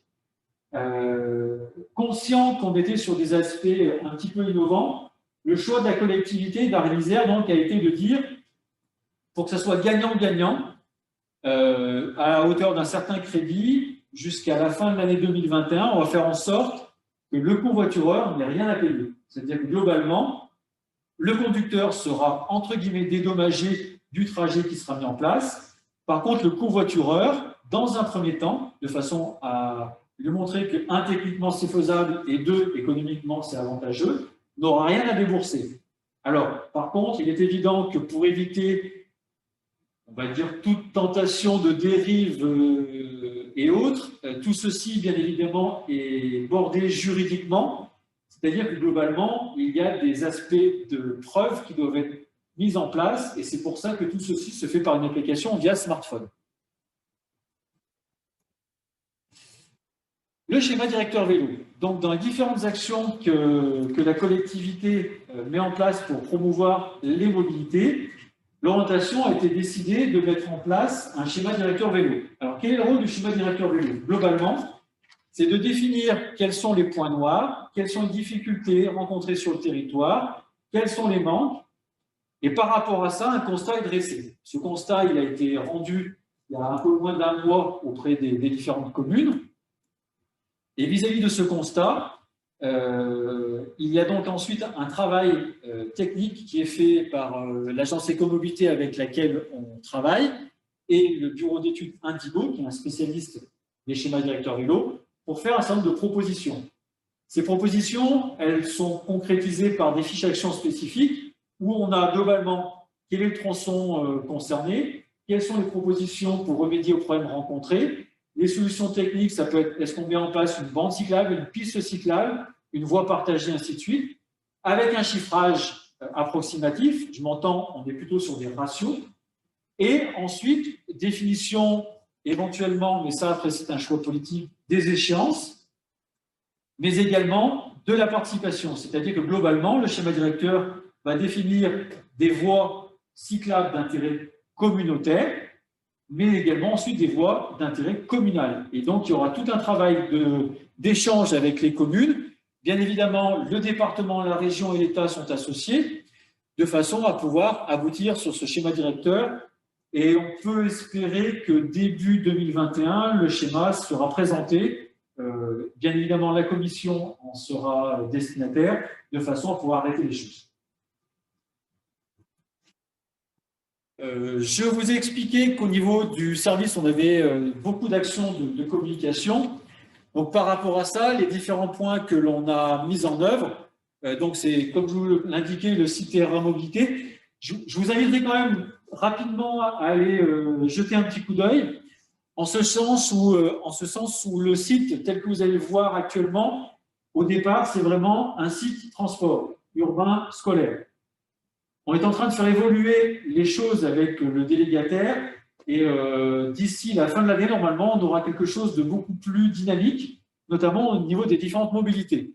Conscient qu'on était sur des aspects un petit peu innovants, le choix de la collectivité d'Arles-Isère donc a été de dire, pour que ça soit gagnant-gagnant, à hauteur d'un certain crédit, jusqu'à la fin de l'année 2021, on va faire en sorte que le covoitureur n'ait rien à payer. C'est-à-dire que globalement, le conducteur sera entre guillemets dédommagé du trajet qui sera mis en place. Par contre, le covoitureur, dans un premier temps, de façon à lui montrer que, un, techniquement c'est faisable et deux, économiquement c'est avantageux, n'aura rien à débourser. Alors, par contre, il est évident que pour éviter, on va dire, toute tentation de dérive et autres, tout ceci, bien évidemment, est bordé juridiquement, c'est-à-dire que globalement, il y a des aspects de preuve qui doivent être mis en place, et c'est pour ça que tout ceci se fait par une application via smartphone. Le schéma directeur vélo. Donc, dans les différentes actions que la collectivité met en place pour promouvoir les mobilités, l'orientation a été décidée de mettre en place un schéma directeur vélo. Alors, quel est le rôle du schéma directeur vélo? Globalement, c'est de définir quels sont les points noirs, quelles sont les difficultés rencontrées sur le territoire, quels sont les manques, et par rapport à ça, un constat est dressé. Ce constat, il a été rendu il y a un peu moins d'un mois auprès des différentes communes. Et vis-à-vis de ce constat, il y a donc ensuite un travail technique qui est fait par l'agence Écomobilité avec laquelle on travaille et le bureau d'études Indigo, qui est un spécialiste des schémas directeurs vélo, pour faire un certain nombre de propositions. Ces propositions, elles sont concrétisées par des fiches actions spécifiques où on a globalement quel est le tronçon concerné, quelles sont les propositions pour remédier aux problèmes rencontrés. Les solutions techniques, ça peut être, est-ce qu'on met en place une bande cyclable, une piste cyclable, une voie partagée, ainsi de suite, avec un chiffrage approximatif. Je m'entends, on est plutôt sur des ratios. Et ensuite, définition éventuellement, mais ça après c'est un choix politique, des échéances, mais également de la participation. C'est-à-dire que globalement, le schéma directeur va définir des voies cyclables d'intérêt communautaire, mais également ensuite des voies d'intérêt communal. Et donc, il y aura tout un travail d'échange avec les communes. Bien évidemment, le département, la région et l'État sont associés de façon à pouvoir aboutir sur ce schéma directeur. Et on peut espérer que début 2021, le schéma sera présenté. Bien évidemment, la commission en sera destinataire de façon à pouvoir arrêter les choses. Je vous ai expliqué qu'au niveau du service, on avait beaucoup d'actions de communication. Donc, par rapport à ça, les différents points que l'on a mis en œuvre, Donc, c'est, comme je vous l'indiquais, le site TRA Mobilité. Je vous inviterai quand même rapidement à aller jeter un petit coup d'œil, en ce sens où le site, tel que vous allez le voir actuellement, au départ, c'est vraiment un site transport urbain scolaire. On est en train de faire évoluer les choses avec le délégataire et d'ici la fin de l'année, normalement, on aura quelque chose de beaucoup plus dynamique, notamment au niveau des différentes mobilités.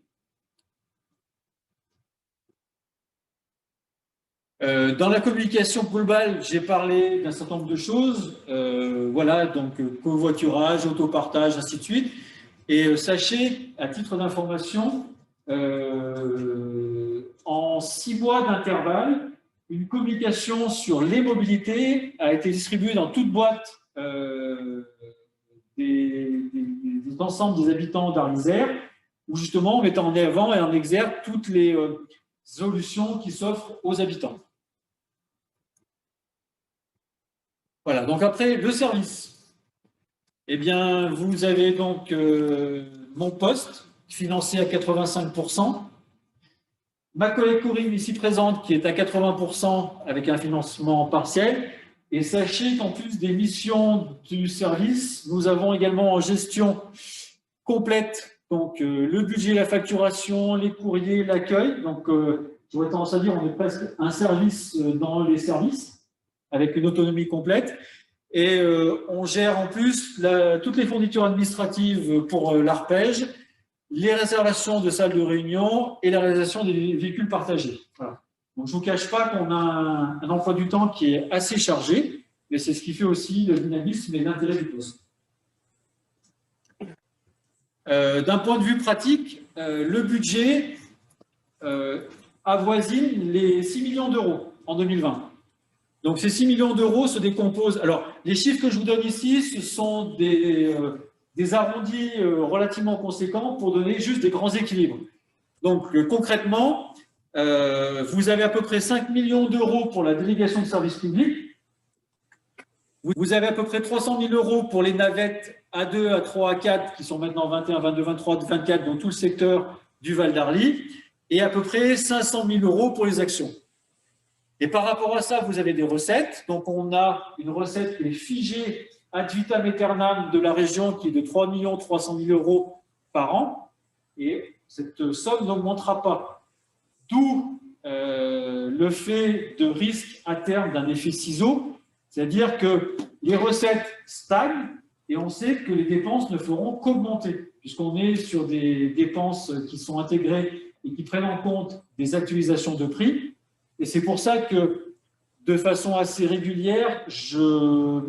Dans la communication globale, j'ai parlé d'un certain nombre de choses. Voilà, donc covoiturage, autopartage, ainsi de suite. Et sachez, à titre d'information, en 6 mois d'intervalle, une communication sur les mobilités a été distribuée dans toute boîte des ensembles des habitants d'Arles-Isère, où justement on met en avant et en exergue toutes les solutions qui s'offrent aux habitants. Voilà, donc après, le service. Eh bien, vous avez donc mon poste, financé à 85%. Ma collègue Corinne, ici présente, qui est à 80% avec un financement partiel. Et sachez qu'en plus des missions du service, nous avons également en gestion complète donc, le budget, la facturation, les courriers, l'accueil. Donc, j'aurais tendance à dire on est presque un service dans les services, avec une autonomie complète. Et on gère en plus toutes les fournitures administratives pour l'arpège, les réservations de salles de réunion et la réalisation des véhicules partagés. Voilà. Donc, je ne vous cache pas qu'on a un emploi du temps qui est assez chargé, mais c'est ce qui fait aussi le dynamisme et l'intérêt du poste. D'un point de vue pratique, le budget avoisine les 6 millions d'euros en 2020. Donc, ces 6 millions d'euros se décomposent. Alors, les chiffres que je vous donne ici, ce sont des arrondis relativement conséquents pour donner juste des grands équilibres. Donc, concrètement, vous avez à peu près 5 millions d'euros pour la délégation de services publics. Vous avez à peu près 300 000 euros pour les navettes A2, A3, A4, qui sont maintenant 21, 22, 23, 24 dans tout le secteur du Val d'Arly, et à peu près 500 000 euros pour les actions. Et par rapport à ça, vous avez des recettes. Donc, on a une recette qui est figée ad vitam aeternam de la région qui est de 3 300 000 euros par an. Et cette somme n'augmentera pas. D'où le fait de risque à terme d'un effet ciseau, c'est-à-dire que les recettes stagnent et on sait que les dépenses ne feront qu'augmenter, puisqu'on est sur des dépenses qui sont intégrées et qui prennent en compte des actualisations de prix. Et c'est pour ça que, de façon assez régulière,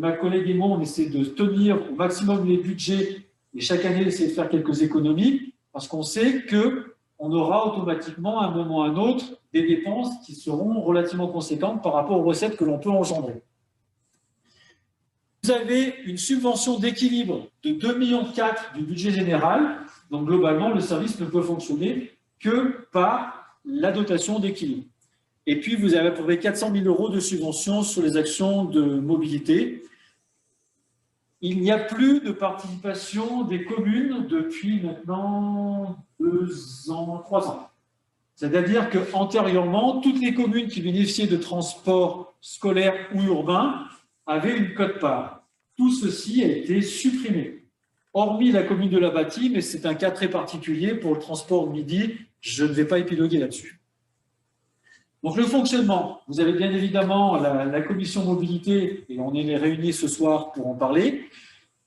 ma collègue et moi, on essaie de tenir au maximum les budgets et chaque année, essayer de faire quelques économies parce qu'on sait qu'on aura automatiquement, à un moment ou à un autre, des dépenses qui seront relativement conséquentes par rapport aux recettes que l'on peut engendrer. Vous avez une subvention d'équilibre de 2,4 millions du budget général. Donc, globalement, le service ne peut fonctionner que par la dotation d'équilibre. Et puis, vous avez à peu près 400 000 euros de subventions sur les actions de mobilité. Il n'y a plus de participation des communes depuis maintenant 3 ans. C'est-à-dire qu'antérieurement, toutes les communes qui bénéficiaient de transports scolaires ou urbains avaient une quote-part. Tout ceci a été supprimé. Hormis la commune de La Bâtie, mais c'est un cas très particulier pour le transport midi. Je ne vais pas épiloguer là-dessus. Donc, le fonctionnement, vous avez bien évidemment la commission mobilité, et on est réunis ce soir pour en parler,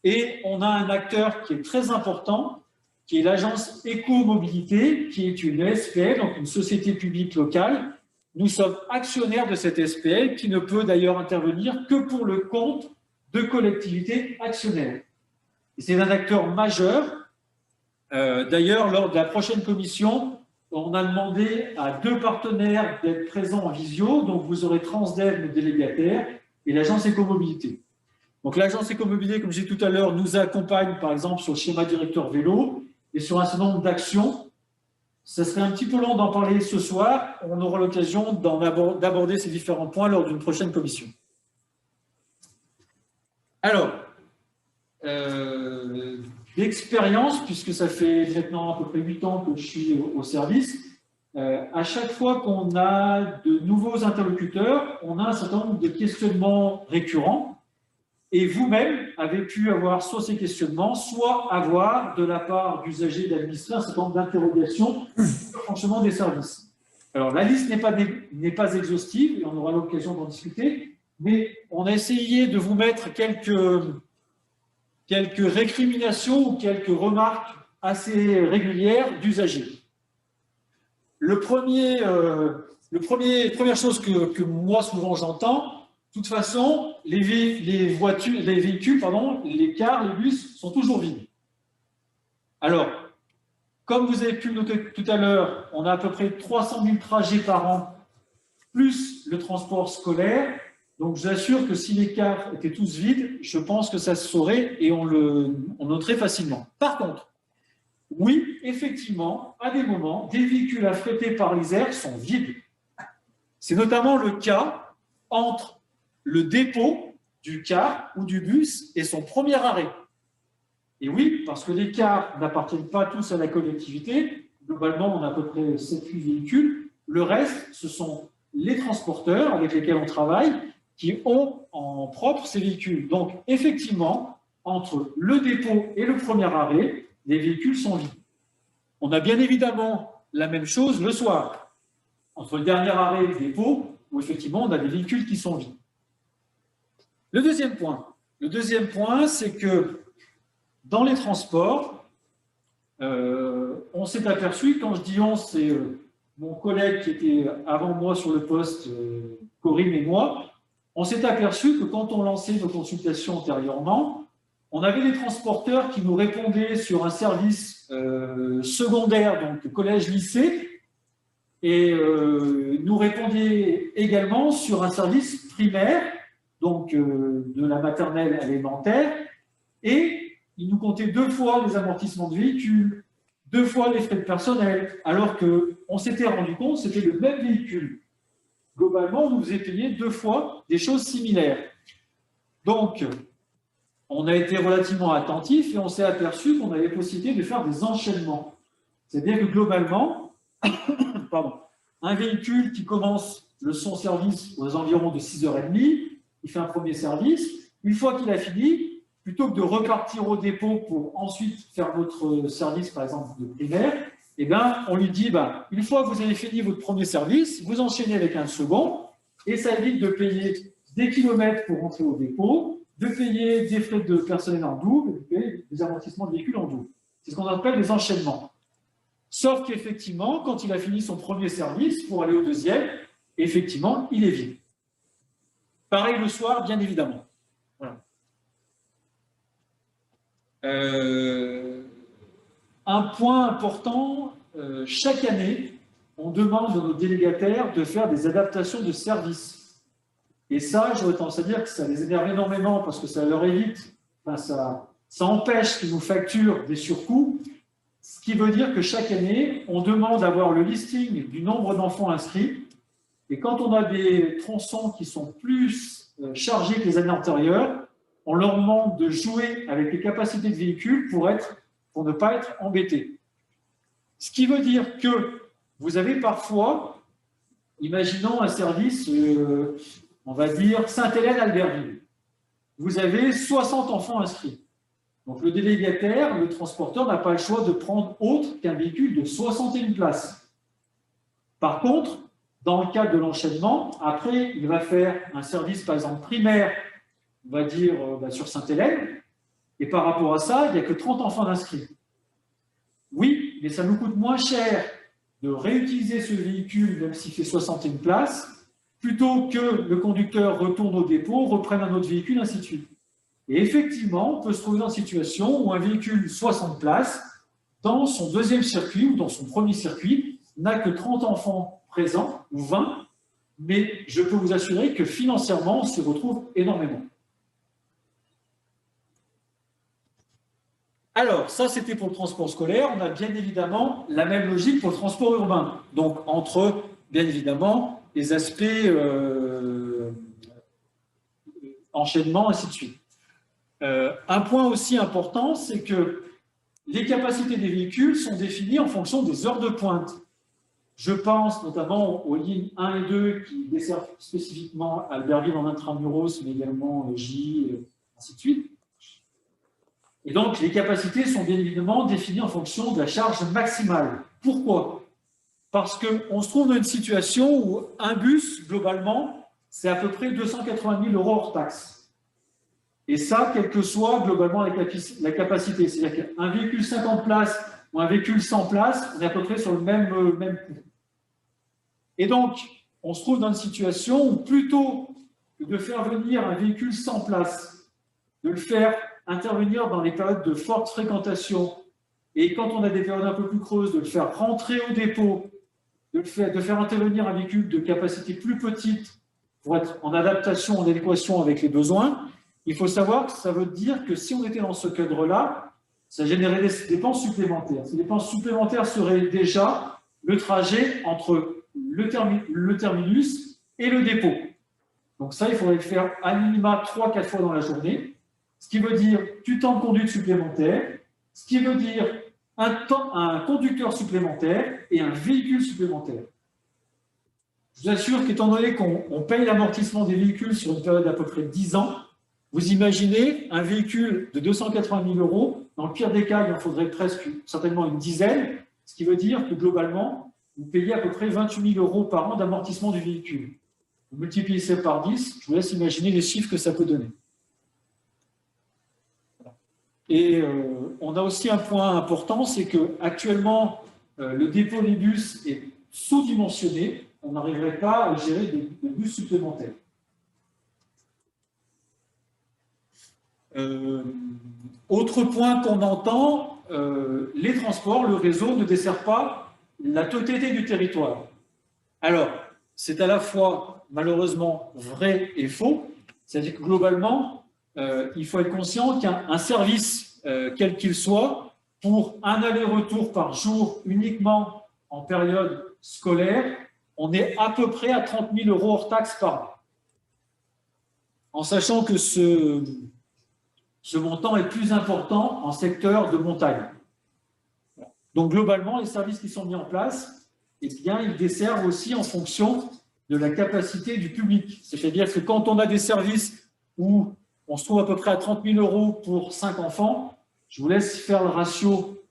et on a un acteur qui est très important, qui est l'agence Éco-Mobilité, qui est une SPL, donc une société publique locale. Nous sommes actionnaires de cette SPL, qui ne peut d'ailleurs intervenir que pour le compte de collectivités actionnaires. Et c'est un acteur majeur. D'ailleurs, lors de la prochaine commission, on a demandé à 2 partenaires d'être présents en visio, donc vous aurez Transdev, le délégataire, et l'agence Écomobilité. Donc l'agence Écomobilité, comme j'ai dit tout à l'heure, nous accompagne par exemple sur le schéma directeur vélo et sur un certain nombre d'actions. Ce serait un petit peu long d'en parler ce soir, on aura l'occasion d'aborder ces différents points lors d'une prochaine commission. Alors, d'expérience, puisque ça fait maintenant à peu près 8 ans que je suis au service, à chaque fois qu'on a de nouveaux interlocuteurs, on a un certain nombre de questionnements récurrents. Et vous-même avez pu avoir soit ces questionnements, soit avoir de la part d'usagers d'administrés un certain nombre d'interrogations sur le fonctionnement des services. Alors, la liste n'est pas exhaustive, et on aura l'occasion d'en discuter, mais on a essayé de vous mettre quelques récriminations ou quelques remarques assez régulières d'usagers. Première chose que moi, souvent, j'entends, de toute façon, les véhicules, les cars, les bus sont toujours vides. Alors, comme vous avez pu le noter tout à l'heure, on a à peu près 300 000 trajets par an, plus le transport scolaire. Donc, je vous assure que si les cars étaient tous vides, je pense que ça se saurait et on noterait facilement. Par contre, oui, effectivement, à des moments, des véhicules affrétés par les airs sont vides. C'est notamment le cas entre le dépôt du car ou du bus et son premier arrêt. Et oui, parce que les cars n'appartiennent pas tous à la collectivité. Globalement, on a à peu près 7-8 véhicules. Le reste, ce sont les transporteurs avec lesquels on travaille qui ont en propre ces véhicules. Donc, effectivement, entre le dépôt et le premier arrêt, les véhicules sont vides. On a bien évidemment la même chose le soir, entre le dernier arrêt et le dépôt, où effectivement, on a des véhicules qui sont vides. Le deuxième point, c'est que dans les transports, on s'est aperçu, quand je dis on, c'est mon collègue qui était avant moi sur le poste, Corinne et moi, on s'est aperçu que quand on lançait nos consultations antérieurement, on avait des transporteurs qui nous répondaient sur un service secondaire, donc collège-lycée, et nous répondaient également sur un service primaire, donc de la maternelle à l'élémentaire, et ils nous comptaient 2 fois les amortissements de véhicules, 2 fois les frais de personnel, alors qu'on s'était rendu compte que c'était le même véhicule. Globalement, on nous faisait payer 2 fois des choses similaires. Donc, on a été relativement attentifs et on s'est aperçu qu'on avait possibilité de faire des enchaînements. C'est-à-dire que globalement, un véhicule qui commence son service aux environs de 6h30, il fait un premier service. Une fois qu'il a fini, plutôt que de repartir au dépôt pour ensuite faire votre service, par exemple, de primaire, eh bien, on lui dit, une fois que vous avez fini votre premier service, vous enchaînez avec un second, et ça évite de payer des kilomètres pour rentrer au dépôt, de payer des frais de personnel en double, de payer des amortissements de véhicules en double. C'est ce qu'on appelle des enchaînements. Sauf qu'effectivement, quand il a fini son premier service, pour aller au deuxième, effectivement, il est vide. Pareil le soir, bien évidemment. Voilà. Un point important, chaque année, on demande à nos délégataires de faire des adaptations de services. Et ça, j'aurais tendance à dire que ça les énerve énormément parce que ça leur évite, ça empêche qu'ils nous facturent des surcoûts, ce qui veut dire que chaque année, on demande d'avoir le listing du nombre d'enfants inscrits. Et quand on a des tronçons qui sont plus chargés que les années antérieures, on leur demande de jouer avec les capacités de véhicules pour ne pas être embêtés. Ce qui veut dire que vous avez parfois, imaginons un service, on va dire Sainte-Hélène-Albertville. Vous avez 60 enfants inscrits. Donc le délégataire, le transporteur n'a pas le choix de prendre autre qu'un véhicule de 61 places. Par contre, dans le cadre de l'enchaînement, après, il va faire un service, par exemple, primaire, on va dire sur Sainte-Hélène, et par rapport à ça, il n'y a que 30 enfants inscrits. Oui, mais ça nous coûte moins cher de réutiliser ce véhicule, même s'il fait 61 places, plutôt que le conducteur retourne au dépôt, reprenne un autre véhicule, ainsi de suite. Et effectivement, on peut se trouver dans une situation où un véhicule 60 places, dans son deuxième circuit ou dans son premier circuit, n'a que 30 enfants présents, ou 20, mais je peux vous assurer que financièrement, on s'y retrouve énormément. Alors, ça, c'était pour le transport scolaire. On a bien évidemment la même logique pour le transport urbain. Donc, entre, bien évidemment, les aspects enchaînement, ainsi de suite. Un point aussi important, c'est que les capacités des véhicules sont définies en fonction des heures de pointe. Je pense notamment aux lignes 1 et 2 qui desservent spécifiquement Albertville en intramuros, mais également J, ainsi de suite. Et donc, les capacités sont bien évidemment définies en fonction de la charge maximale. Pourquoi? Parce qu'on se trouve dans une situation où un bus, globalement, c'est à peu près 280 000 € hors taxe. Et ça, quelle que soit globalement la capacité. C'est-à-dire qu'un véhicule 50 places ou un véhicule 100 places, on est à peu près sur le même coût. Et donc, on se trouve dans une situation où plutôt que de faire venir un véhicule 100 places, de le faire intervenir dans les périodes de forte fréquentation, et quand on a des périodes un peu plus creuses, de le faire rentrer au dépôt, de faire intervenir un véhicule de capacité plus petite pour être en adaptation, en adéquation avec les besoins, il faut savoir que ça veut dire que si on était dans ce cadre-là, ça générait des dépenses supplémentaires. Ces dépenses supplémentaires seraient déjà le trajet entre le terminus et le dépôt. Donc ça, il faudrait le faire à minima 3-4 fois dans la journée, ce qui veut dire du temps de conduite supplémentaire, ce qui veut dire un conducteur supplémentaire et un véhicule supplémentaire. Je vous assure qu'étant donné qu'on paye l'amortissement des véhicules sur une période d'à peu près 10 ans, vous imaginez un véhicule de 280 000 €, dans le pire des cas, il en faudrait presque certainement une dizaine, ce qui veut dire que globalement, vous payez à peu près 28 000 € par an d'amortissement du véhicule. Vous multipliez ça par 10, je vous laisse imaginer les chiffres que ça peut donner. Et on a aussi un point important, c'est qu'actuellement, le dépôt des bus est sous-dimensionné. On n'arriverait pas à gérer des bus supplémentaires. Autre point qu'on entend, les transports, le réseau ne dessert pas la totalité du territoire. Alors, c'est à la fois malheureusement vrai et faux, c'est-à-dire que globalement, il faut être conscient qu'un service, quel qu'il soit, pour un aller-retour par jour uniquement en période scolaire, on est à peu près à 30 000 € hors taxe par an. En sachant que ce montant est plus important en secteur de montagne. Donc globalement, les services qui sont mis en place, eh bien, ils desservent aussi en fonction de la capacité du public. C'est-à-dire que quand on a des services où on se trouve à peu près à 30 000 € pour 5 enfants, je vous laisse faire le ratio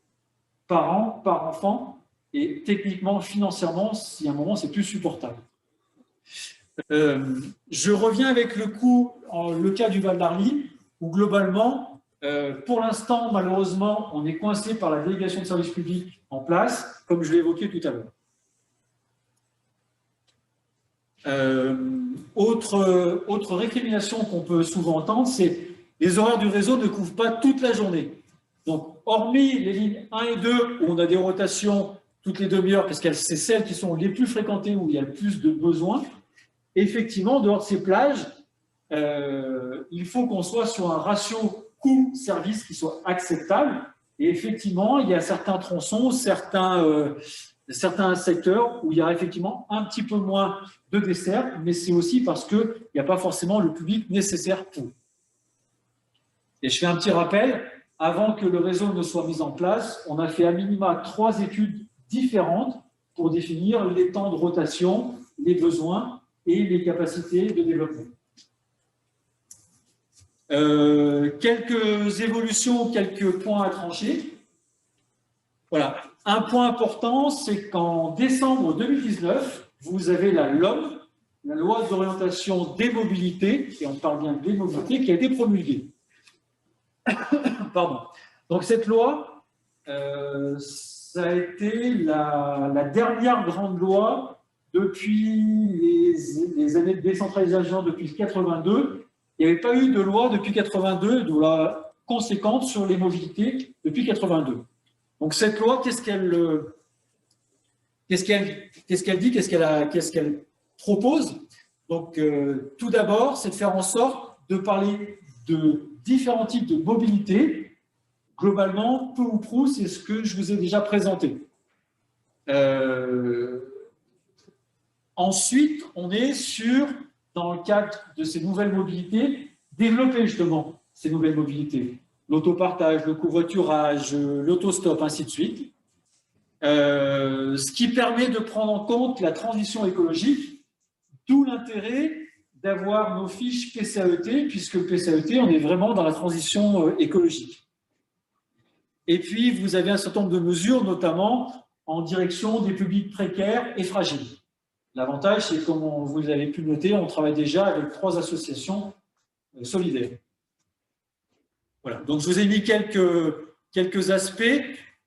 par an, par enfant, et techniquement, financièrement, si à un moment, c'est plus supportable. Je reviens avec le cas du Val-d'Arly, où globalement, pour l'instant, malheureusement, on est coincé par la délégation de service public en place, comme je l'ai évoqué tout à l'heure. Autre récrimination qu'on peut souvent entendre, c'est les horaires du réseau ne couvrent pas toute la journée. Donc, hormis les lignes 1 et 2, où on a des rotations toutes les demi-heures, parce que c'est celles qui sont les plus fréquentées, où il y a le plus de besoins, effectivement, dehors de ces plages, il faut qu'on soit sur un ratio coût-service qui soit acceptable. Et effectivement, il y a certains tronçons, certains secteurs où il y a effectivement un petit peu moins de desserts, mais c'est aussi parce qu'il n'y a pas forcément le public nécessaire pour. Et je fais un petit rappel, avant que le réseau ne soit mis en place, on a fait à minima 3 études différentes pour définir les temps de rotation, les besoins et les capacités de développement. Quelques évolutions, quelques points à trancher. Voilà. Un point important, c'est qu'en décembre 2019, vous avez la LOM, la loi d'orientation des mobilités, et on parle bien des mobilités, qui a été promulguée. Pardon. Donc cette loi, ça a été la dernière grande loi depuis les années de décentralisation, depuis 82. Il n'y avait pas eu de loi depuis 82, de loi conséquente sur les mobilités depuis 82. Donc cette loi, qu'est-ce qu'elle dit, qu'est-ce qu'elle propose? Donc tout d'abord, c'est de faire en sorte de parler de différents types de mobilité. Globalement, peu ou prou, c'est ce que je vous ai déjà présenté. Ensuite, on est dans le cadre de ces nouvelles mobilités, développer justement ces nouvelles mobilités. L'autopartage, le covoiturage, l'autostop, ainsi de suite. ce qui permet de prendre en compte la transition écologique, d'où l'intérêt d'avoir nos fiches PCAET, puisque le PCAET, on est vraiment dans la transition écologique. Et puis, vous avez un certain nombre de mesures, notamment en direction des publics précaires et fragiles. L'avantage, c'est que, comme vous avez pu le noter, on travaille déjà avec 3 associations solidaires. Voilà, donc je vous ai mis quelques aspects.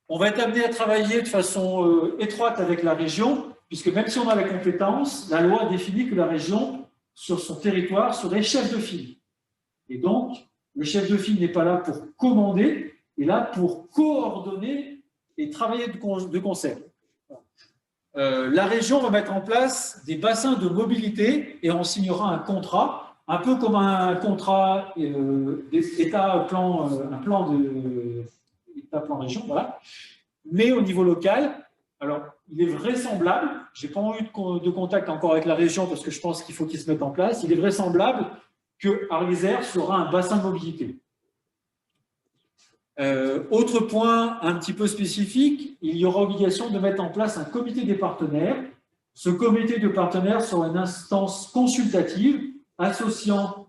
On va être amené à travailler de façon étroite avec la région, puisque même si on a la compétence, la loi définit que la région, sur son territoire, serait chef de file. Et donc, le chef de file n'est pas là pour commander, il est là pour coordonner et travailler de concert. La région va mettre en place des bassins de mobilité et on signera un contrat, un peu comme un contrat État-plan région, voilà. Mais au niveau local, alors il est vraisemblable, je n'ai pas eu de contact encore avec la région parce que je pense qu'il faut qu'ils se mettent en place, il est vraisemblable que Arlysère sera un bassin de mobilité. Autre point un petit peu spécifique, il y aura obligation de mettre en place un comité des partenaires. Ce comité de partenaires sera une instance consultative associant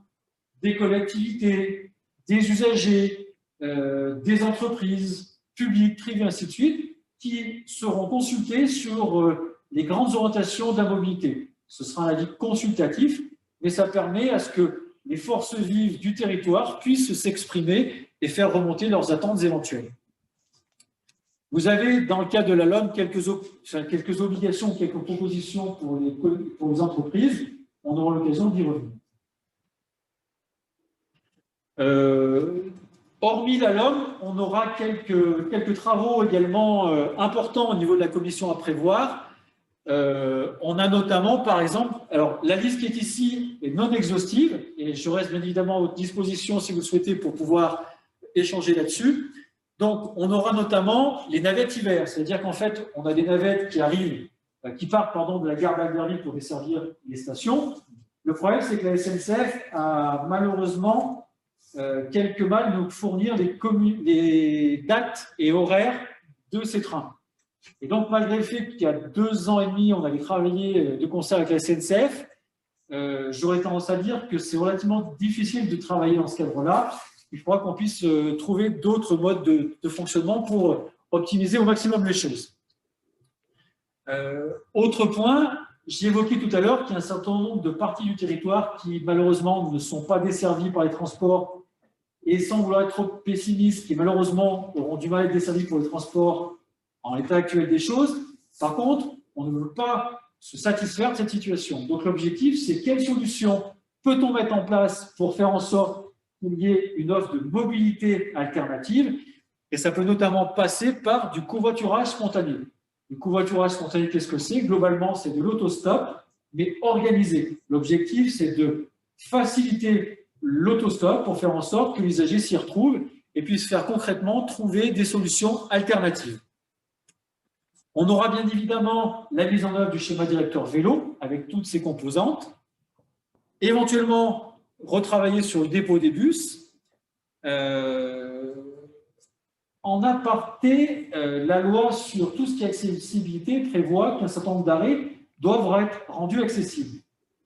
des collectivités, des usagers, des entreprises publiques, privées, ainsi de suite, qui seront consultés sur les grandes orientations de la mobilité. Ce sera un avis consultatif, mais ça permet à ce que les forces vives du territoire puissent s'exprimer et faire remonter leurs attentes éventuelles. Vous avez, dans le cadre de la LOM, quelques obligations, quelques propositions pour les entreprises. On aura l'occasion d'y revenir. Hormis la LOM, on aura quelques travaux également importants au niveau de la commission à prévoir. On a notamment, par exemple, alors la liste qui est ici est non exhaustive et je reste bien évidemment à votre disposition si vous le souhaitez pour pouvoir échanger là-dessus. Donc, on aura notamment les navettes hiver, c'est-à-dire qu'en fait, on a des navettes qui arrivent, qui partent de la gare d'Albertville pour desservir les stations. Le problème, c'est que la SNCF a malheureusement quelque mal à nous fournir les dates et horaires de ces trains. Et donc, malgré le fait qu'il y a 2 ans et demi, on avait travaillé de concert avec la SNCF, j'aurais tendance à dire que c'est relativement difficile de travailler dans ce cadre-là. Il faudra qu'on puisse trouver d'autres modes de fonctionnement pour optimiser au maximum les choses. Autre point, j'ai évoqué tout à l'heure qu'il y a un certain nombre de parties du territoire qui, malheureusement, ne sont pas desservies par les transports et sans vouloir être trop pessimiste, qui, malheureusement, auront du mal à être desservies pour les transports en l'état actuel des choses. Par contre, on ne veut pas se satisfaire de cette situation. Donc, l'objectif, c'est quelle solution peut-on mettre en place pour faire en sorte qu'il y ait une offre de mobilité alternative. Et ça peut notamment passer par du covoiturage spontané. Le covoiturage spontané, qu'est-ce que c'est? Globalement, c'est de l'autostop, mais organisé. L'objectif, c'est de faciliter l'autostop pour faire en sorte que l'usager s'y retrouve et puisse faire concrètement trouver des solutions alternatives. On aura bien évidemment la mise en œuvre du schéma directeur vélo avec toutes ses composantes. Éventuellement, retravailler sur le dépôt des bus. En aparté, la loi sur tout ce qui est accessibilité prévoit qu'un certain nombre d'arrêts doivent être rendus accessibles.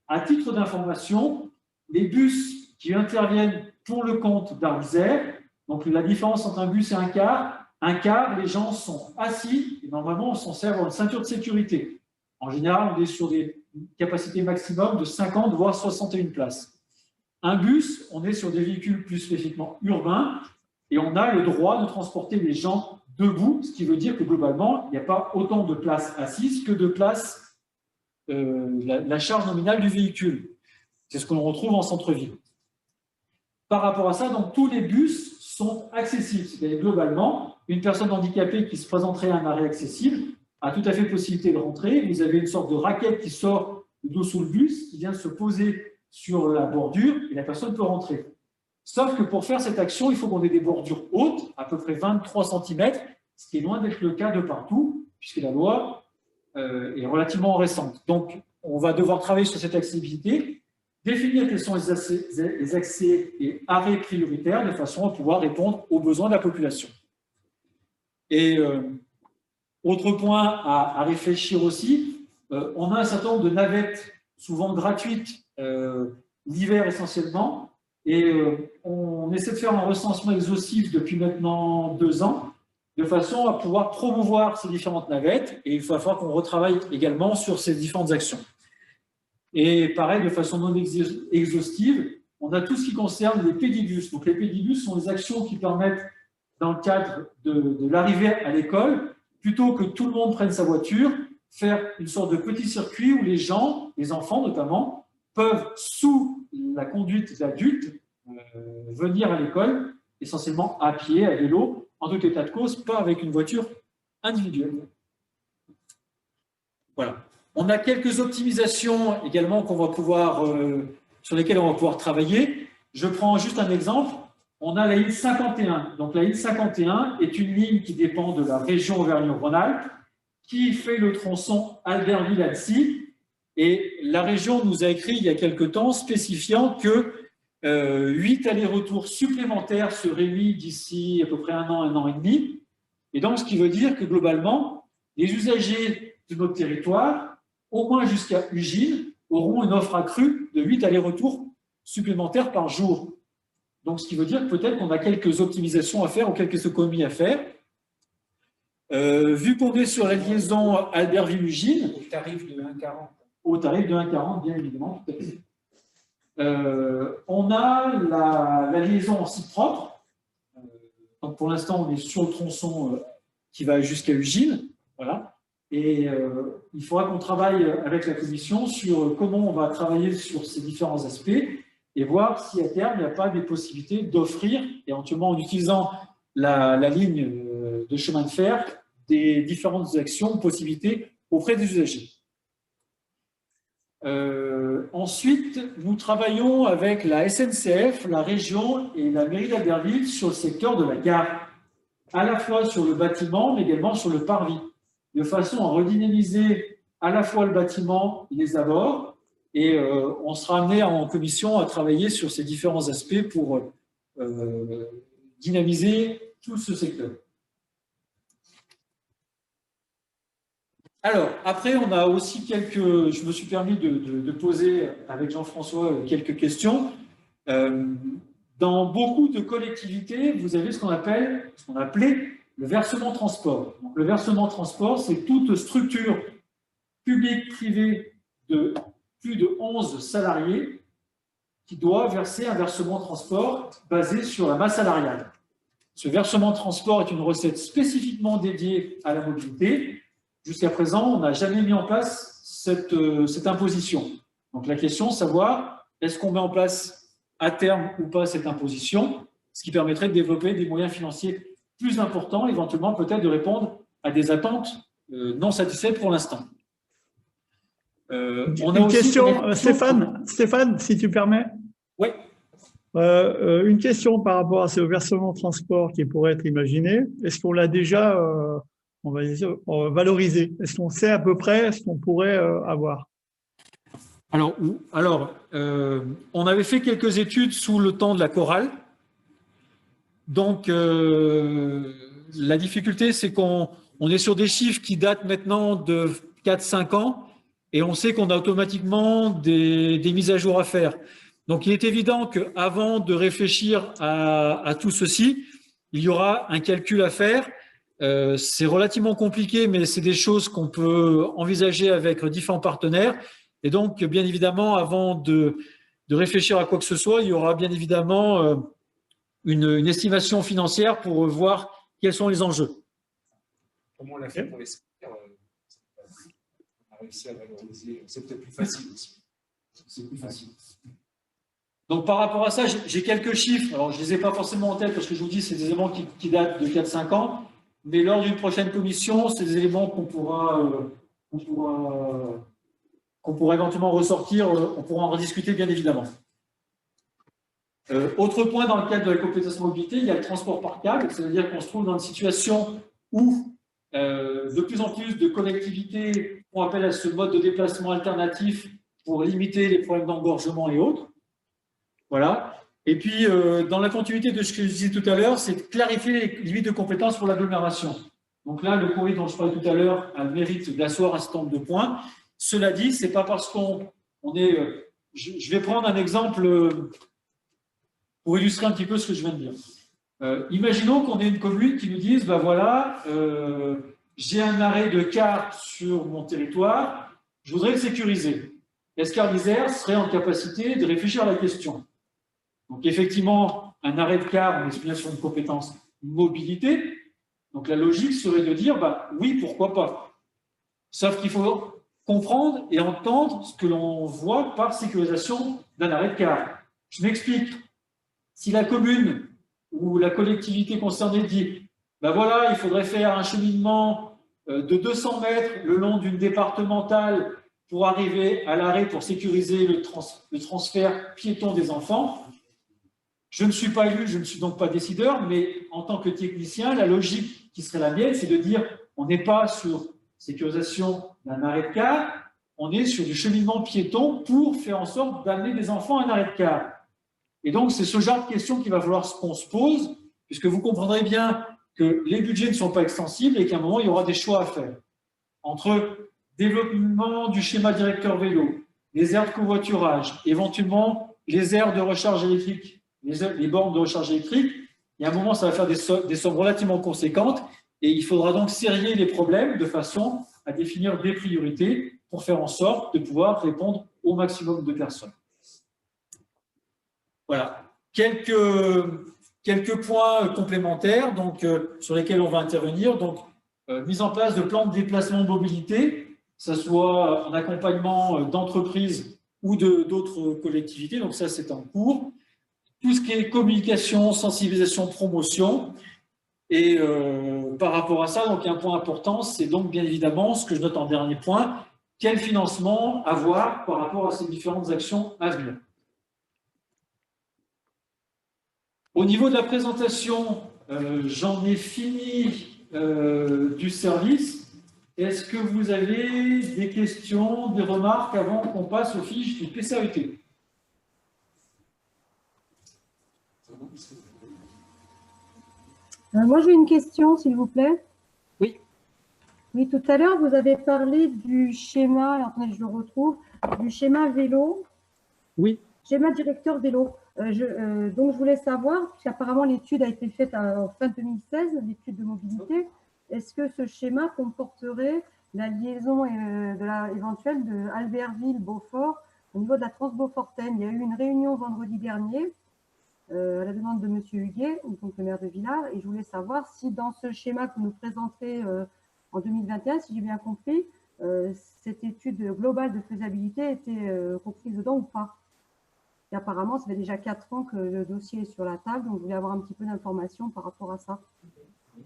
À titre d'information, les bus qui interviennent pour le compte d'Arlysère, donc la différence entre un bus et un car, les gens sont assis et normalement on s'en sert dans une ceinture de sécurité. En général, on est sur des capacités maximum de 50 voire 61 places. Un bus, on est sur des véhicules plus spécifiquement urbains et on a le droit de transporter les gens debout, ce qui veut dire que globalement, il n'y a pas autant de places assises que de places, la charge nominale du véhicule. C'est ce que l'on retrouve en centre-ville. Par rapport à ça, donc, tous les bus sont accessibles. C'est-à-dire globalement, une personne handicapée qui se présenterait à un arrêt accessible a tout à fait possibilité de rentrer. Vous avez une sorte de raquette qui sort du dos sous le bus, qui vient se poser sur la bordure et la personne peut rentrer. Sauf que pour faire cette action, il faut qu'on ait des bordures hautes, à peu près 23 cm, ce qui est loin d'être le cas de partout, puisque la loi est relativement récente. Donc, on va devoir travailler sur cette accessibilité, définir quels sont les accès et arrêts prioritaires de façon à pouvoir répondre aux besoins de la population. Et Autre point à réfléchir aussi, on a un certain nombre de navettes, souvent gratuites, l'hiver essentiellement, et on essaie de faire un recensement exhaustif depuis maintenant 2 ans, de façon à pouvoir promouvoir ces différentes navettes, et il va falloir qu'on retravaille également sur ces différentes actions. Et pareil, de façon non exhaustive, on a tout ce qui concerne les pédibus. Donc les pédibus sont des actions qui permettent, dans le cadre de l'arrivée à l'école, plutôt que tout le monde prenne sa voiture, faire une sorte de petit circuit où les gens, les enfants notamment, peuvent, sous la conduite d'adultes, venir à l'école, essentiellement à pied, à vélo, en tout état de cause, pas avec une voiture individuelle. Voilà. On a quelques optimisations également qu'on va pouvoir, sur lesquelles on va pouvoir travailler. Je prends juste un exemple. On a la ligne 51. Donc la ligne 51 est une ligne qui dépend de la région Auvergne-Rhône-Alpes, qui fait le tronçon Albertville-Annecy. Et la région nous a écrit il y a quelque temps spécifiant que 8 allers-retours supplémentaires seraient mis d'ici à peu près 1 an et demi. Et donc, ce qui veut dire que globalement, les usagers de notre territoire, au moins jusqu'à Ugine, auront une offre accrue de 8 allers-retours supplémentaires par jour. Donc, ce qui veut dire que peut-être qu'on a quelques optimisations à faire ou quelques économies à faire. Vu qu'on est sur la liaison Albertville-Ugine, Au tarif de 1,40. au tarif de 1,40, bien évidemment, tout à fait. On a la liaison en site propre. Donc pour l'instant, on est sur le tronçon qui va jusqu'à Ugine. Voilà. Et il faudra qu'on travaille avec la commission sur comment on va travailler sur ces différents aspects et voir si à terme, il n'y a pas des possibilités d'offrir, éventuellement en utilisant la ligne de chemin de fer, des différentes actions, possibilités auprès des usagers. Ensuite, nous travaillons avec la SNCF, la région et la mairie d'Albertville sur le secteur de la gare, à la fois sur le bâtiment, mais également sur le parvis, de façon à redynamiser à la fois le bâtiment et les abords. Et on sera amené en commission à travailler sur ces différents aspects pour dynamiser tout ce secteur. Alors, après, on a aussi je me suis permis de poser avec Jean-François quelques questions. Dans beaucoup de collectivités, vous avez ce qu'on appelait le versement transport. Donc, le versement transport, c'est toute structure publique, privée de plus de 11 salariés qui doit verser un versement transport basé sur la masse salariale. Ce versement transport est une recette spécifiquement dédiée à la mobilité. Jusqu'à présent, on n'a jamais mis en place cette imposition. Donc la question, savoir, est-ce qu'on met en place à terme ou pas cette imposition, ce qui permettrait de développer des moyens financiers plus importants, éventuellement peut-être de répondre à des attentes non satisfaites pour l'instant. On a une question, Stéphane, si tu permets. Oui. Une question par rapport à ce versement transport qui pourrait être imaginé. Est-ce qu'on l'a déjà on va dire, valorisé? Est-ce qu'on sait à peu près ce qu'on pourrait avoir? Alors, on avait fait quelques études sous le temps de la chorale. Donc, la difficulté, c'est qu'on est sur des chiffres qui datent maintenant de 4-5 ans et on sait qu'on a automatiquement des mises à jour à faire. Donc, il est évident qu'avant de réfléchir à tout ceci, il y aura un calcul à faire. C'est relativement compliqué, mais c'est des choses qu'on peut envisager avec différents partenaires. Et donc, bien évidemment, avant de réfléchir à quoi que ce soit, il y aura bien évidemment une estimation financière pour voir quels sont les enjeux. Comment on l'a fait pour les salaires? On a réussi à valoriser. C'est peut-être plus facile aussi. C'est plus facile. Donc, par rapport à ça, j'ai quelques chiffres. Alors, je ne les ai pas forcément en tête parce que je vous dis, c'est des éléments qui datent de 4-5 ans. Mais lors d'une prochaine commission, c'est des éléments qu'on pourra éventuellement ressortir. On pourra en rediscuter, bien évidemment. Autre point dans le cadre de la compétence mobilité, il y a le transport par câble. C'est-à-dire qu'on se trouve dans une situation où de plus en plus de collectivités font appel à ce mode de déplacement alternatif pour limiter les problèmes d'engorgement et autres. Voilà. Et puis, dans la continuité de ce que je disais tout à l'heure, c'est de clarifier les limites de compétences pour l'agglomération. Donc là, le courrier dont je parlais tout à l'heure a le mérite d'asseoir un certain nombre de points. Cela dit, ce n'est pas parce qu'on est… Je vais prendre un exemple pour illustrer un petit peu ce que je viens de dire. Imaginons qu'on ait une commune qui nous dise, ben voilà, j'ai un arrêt de car sur mon territoire, je voudrais le sécuriser. Escart d'Isère serait en capacité de réfléchir à la question. Donc effectivement, un arrêt de car, on est bien sur une compétence mobilité. Donc la logique serait de dire, bah, oui, pourquoi pas. Sauf qu'il faut comprendre et entendre ce que l'on voit par sécurisation d'un arrêt de car. Je m'explique. Si la commune ou la collectivité concernée dit, ben voilà, il faudrait faire un cheminement de 200 mètres le long d'une départementale pour arriver à l'arrêt pour sécuriser le transfert piéton des enfants, je ne suis pas élu, je ne suis donc pas décideur, mais en tant que technicien, la logique qui serait la mienne, c'est de dire, on n'est pas sur sécurisation d'un arrêt de car, on est sur du cheminement piéton pour faire en sorte d'amener des enfants à un arrêt de car. Et donc, c'est ce genre de questions qu'il va falloir qu'on se pose, puisque vous comprendrez bien que les budgets ne sont pas extensibles et qu'à un moment, il y aura des choix à faire. Entre développement du schéma directeur vélo, les aires de covoiturage, éventuellement les aires de recharge électrique, les bornes de recharge électrique, il y a un moment, ça va faire des sommes relativement conséquentes et il faudra donc serrer les problèmes de façon à définir des priorités pour faire en sorte de pouvoir répondre au maximum de personnes. Voilà, quelques points complémentaires donc, sur lesquels on va intervenir. Donc, mise en place de plans de déplacement de mobilité, que ce soit en accompagnement d'entreprises ou d'autres collectivités. Donc ça, c'est en cours. Tout ce qui est communication, sensibilisation, promotion. Et par rapport à ça, donc, un point important, c'est donc bien évidemment ce que je note en dernier point, quel financement avoir par rapport à ces différentes actions à venir. Au niveau de la présentation, j'en ai fini du service. Est-ce que vous avez des questions, des remarques avant qu'on passe aux fiches du PCAET? Moi, j'ai une question, s'il vous plaît. Oui. Oui, tout à l'heure, vous avez parlé du schéma, alors, attendez, je le retrouve, du schéma vélo. Oui. Schéma directeur vélo. Donc, je voulais savoir, puisqu'apparemment l'étude a été faite en fin 2016, l'étude de mobilité, est-ce que ce schéma comporterait la liaison éventuelle de Albertville-Beaufort au niveau de la Transbeaufortaine? Il y a eu une réunion vendredi dernier à la demande de M. Huguet, donc le maire de Villars, et je voulais savoir si dans ce schéma que vous nous présenterez en 2021, si j'ai bien compris, cette étude globale de faisabilité était comprise dedans ou pas. Et apparemment, ça fait déjà 4 ans que le dossier est sur la table, donc je voulais avoir un petit peu d'informations par rapport à ça.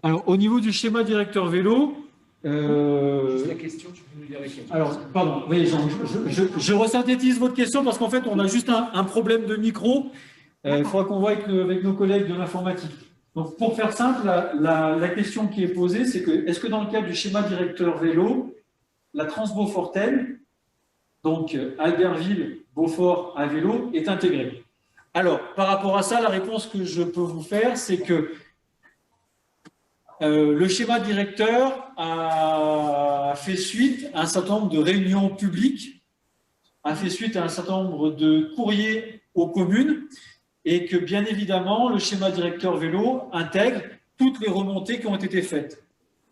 Alors, au niveau du schéma directeur vélo… Juste la question, tu peux nous dire laquelle? Alors, pardon, oui, je resynthétise votre question parce qu'en fait, on a juste un problème de micro. Il faudra qu'on voit avec nos collègues de l'informatique. Donc, pour faire simple, la question qui est posée, c'est que est-ce que dans le cadre du schéma directeur vélo, la Transbeaufortaine, donc Albertville, Beaufort à vélo, est intégrée? Alors, par rapport à ça, la réponse que je peux vous faire, c'est que le schéma directeur a fait suite à un certain nombre de réunions publiques, a fait suite à un certain nombre de courriers aux communes, et que bien évidemment, le schéma directeur vélo intègre toutes les remontées qui ont été faites.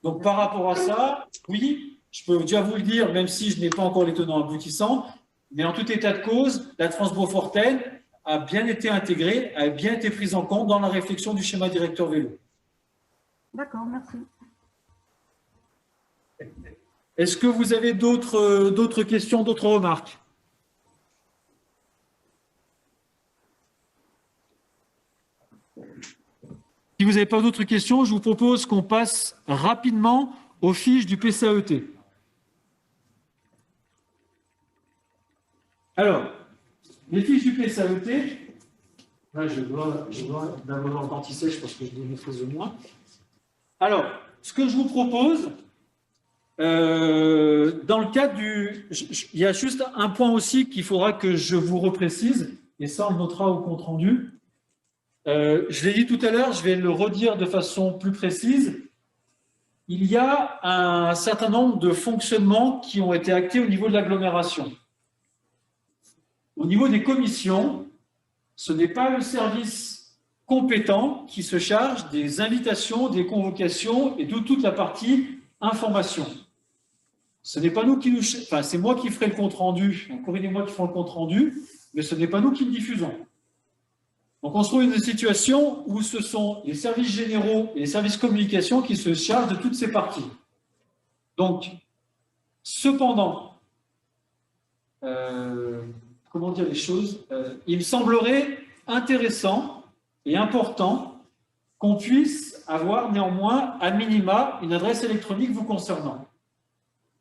Donc par rapport à ça, oui, je peux déjà vous le dire, même si je n'ai pas encore les tenants aboutissants, mais en tout état de cause, la Transbeaufortaine a bien été intégrée, a bien été prise en compte dans la réflexion du schéma directeur vélo. D'accord, merci. Est-ce que vous avez d'autres questions, d'autres remarques? Si vous n'avez pas d'autres questions, je vous propose qu'on passe rapidement aux fiches du PCAET. Alors, les fiches du PCAET, là je dois d'abord l'anti-sèche parce que je dois maîtriser de moi. Alors, ce que je vous propose, dans le cadre du… Il y a juste un point aussi qu'il faudra que je vous reprécise, et ça on le notera au compte-rendu. Je l'ai dit tout à l'heure, je vais le redire de façon plus précise. il y a un certain nombre de fonctionnements qui ont été actés au niveau de l'agglomération. Au niveau des commissions, ce n'est pas le service compétent qui se charge des invitations, des convocations et de toute la partie information. Ce n'est pas nous qui nous... Enfin, c'est moi qui ferai le compte-rendu, Corinne et moi qui ferons le compte-rendu, mais ce n'est pas nous qui le diffusons. Donc, on se trouve dans une situation où ce sont les services généraux et les services communication qui se chargent de toutes ces parties. Donc, cependant, comment dire les choses, il me semblerait intéressant et important qu'on puisse avoir néanmoins, à minima, une adresse électronique vous concernant.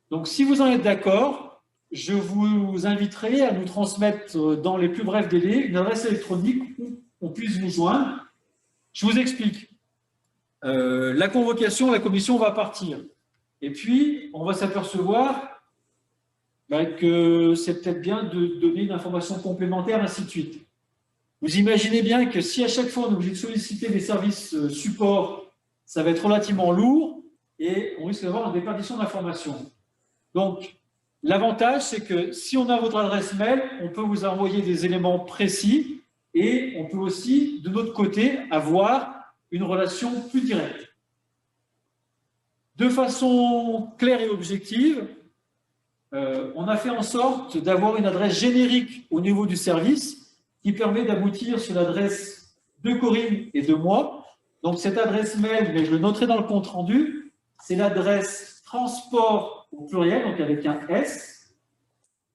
Donc, si vous en êtes d'accord, je vous inviterai à nous transmettre dans les plus brefs délais une adresse électronique où on puisse vous joindre. Je vous explique. La convocation, la commission va partir. Et puis, on va s'apercevoir que c'est peut-être bien de donner une information complémentaire, ainsi de suite. Vous imaginez bien que si à chaque fois on est obligé de solliciter des services support, ça va être relativement lourd et on risque d'avoir une déperdition d'informations. Donc, l'avantage, c'est que si on a votre adresse mail, on peut vous envoyer des éléments précis et on peut aussi, de notre côté, avoir une relation plus directe. De façon claire et objective, on a fait en sorte d'avoir une adresse générique au niveau du service qui permet d'aboutir sur l'adresse de Corinne et de moi. Donc, cette adresse mail, mais je le noterai dans le compte-rendu, c'est l'adresse transport au pluriel, donc avec un S,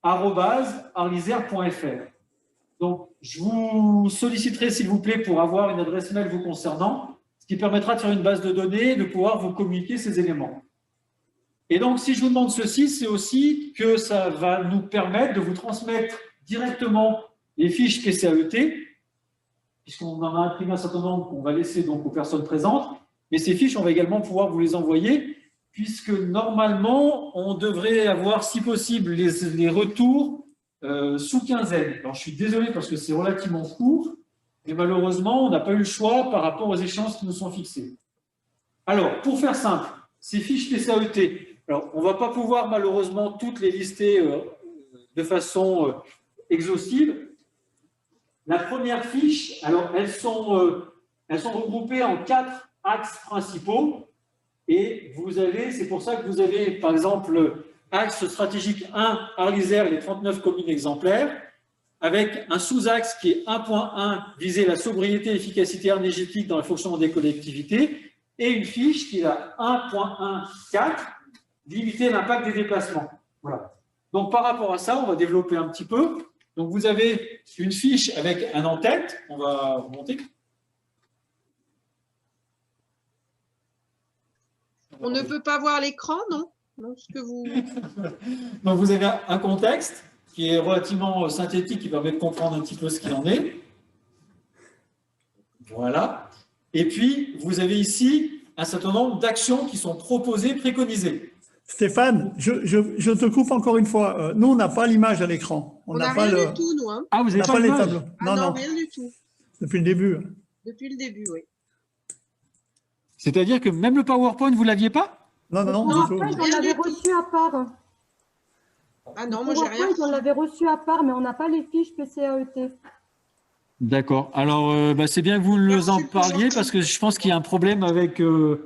@arlisère.fr. Donc, je vous solliciterai, s'il vous plaît, pour avoir une adresse mail vous concernant, ce qui permettra de faire une base de données et de pouvoir vous communiquer ces éléments. Et donc, si je vous demande ceci, c'est aussi que ça va nous permettre de vous transmettre directement les fiches PCAET, puisqu'on en a imprimé un certain nombre qu'on va laisser donc aux personnes présentes, mais ces fiches, on va également pouvoir vous les envoyer, puisque normalement, on devrait avoir, si possible, les retours sous quinzaine. Alors, je suis désolé parce que c'est relativement court, mais malheureusement, on n'a pas eu le choix par rapport aux échéances qui nous sont fixées. Alors, pour faire simple, ces fiches PCAET, alors, on ne va pas pouvoir malheureusement toutes les lister de façon exhaustive. La première fiche, alors elles sont regroupées en 4 axes principaux et vous avez, c'est pour ça que vous avez par exemple axe stratégique 1, Arlisère, les 39 communes exemplaires, avec un sous-axe qui est 1.1, viser la sobriété et l'efficacité énergétique dans le fonctionnement des collectivités, et une fiche qui est la 1.1.4, limiter l'impact des déplacements. Voilà. Donc par rapport à ça, on va développer un petit peu. Donc vous avez une fiche avec un en-tête, on va remonter. On ne peut pas voir l'écran, non? Non, ce que vous... Donc vous avez un contexte qui est relativement synthétique, qui permet de comprendre un petit peu ce qu'il en est. Voilà. Et puis, vous avez ici un certain nombre d'actions qui sont proposées, préconisées. Stéphane, je te coupe encore une fois. Nous, on n'a pas l'image à l'écran. On n'a rien du tout, nous. Hein. Ah, vous n'avez pas les l'image? tableaux. Ah non, rien du tout. Depuis le début. Depuis le début, oui. C'est-à-dire que même le PowerPoint, vous ne l'aviez pas? Non, Non, du tout. on l'avait reçu à part. Ah non, moi, j'ai rien. On l'avait reçu à part, mais on n'a pas les fiches PCAET. D'accord. Alors, c'est bien que vous nous en parliez parce que je pense qu'il y a un problème avec le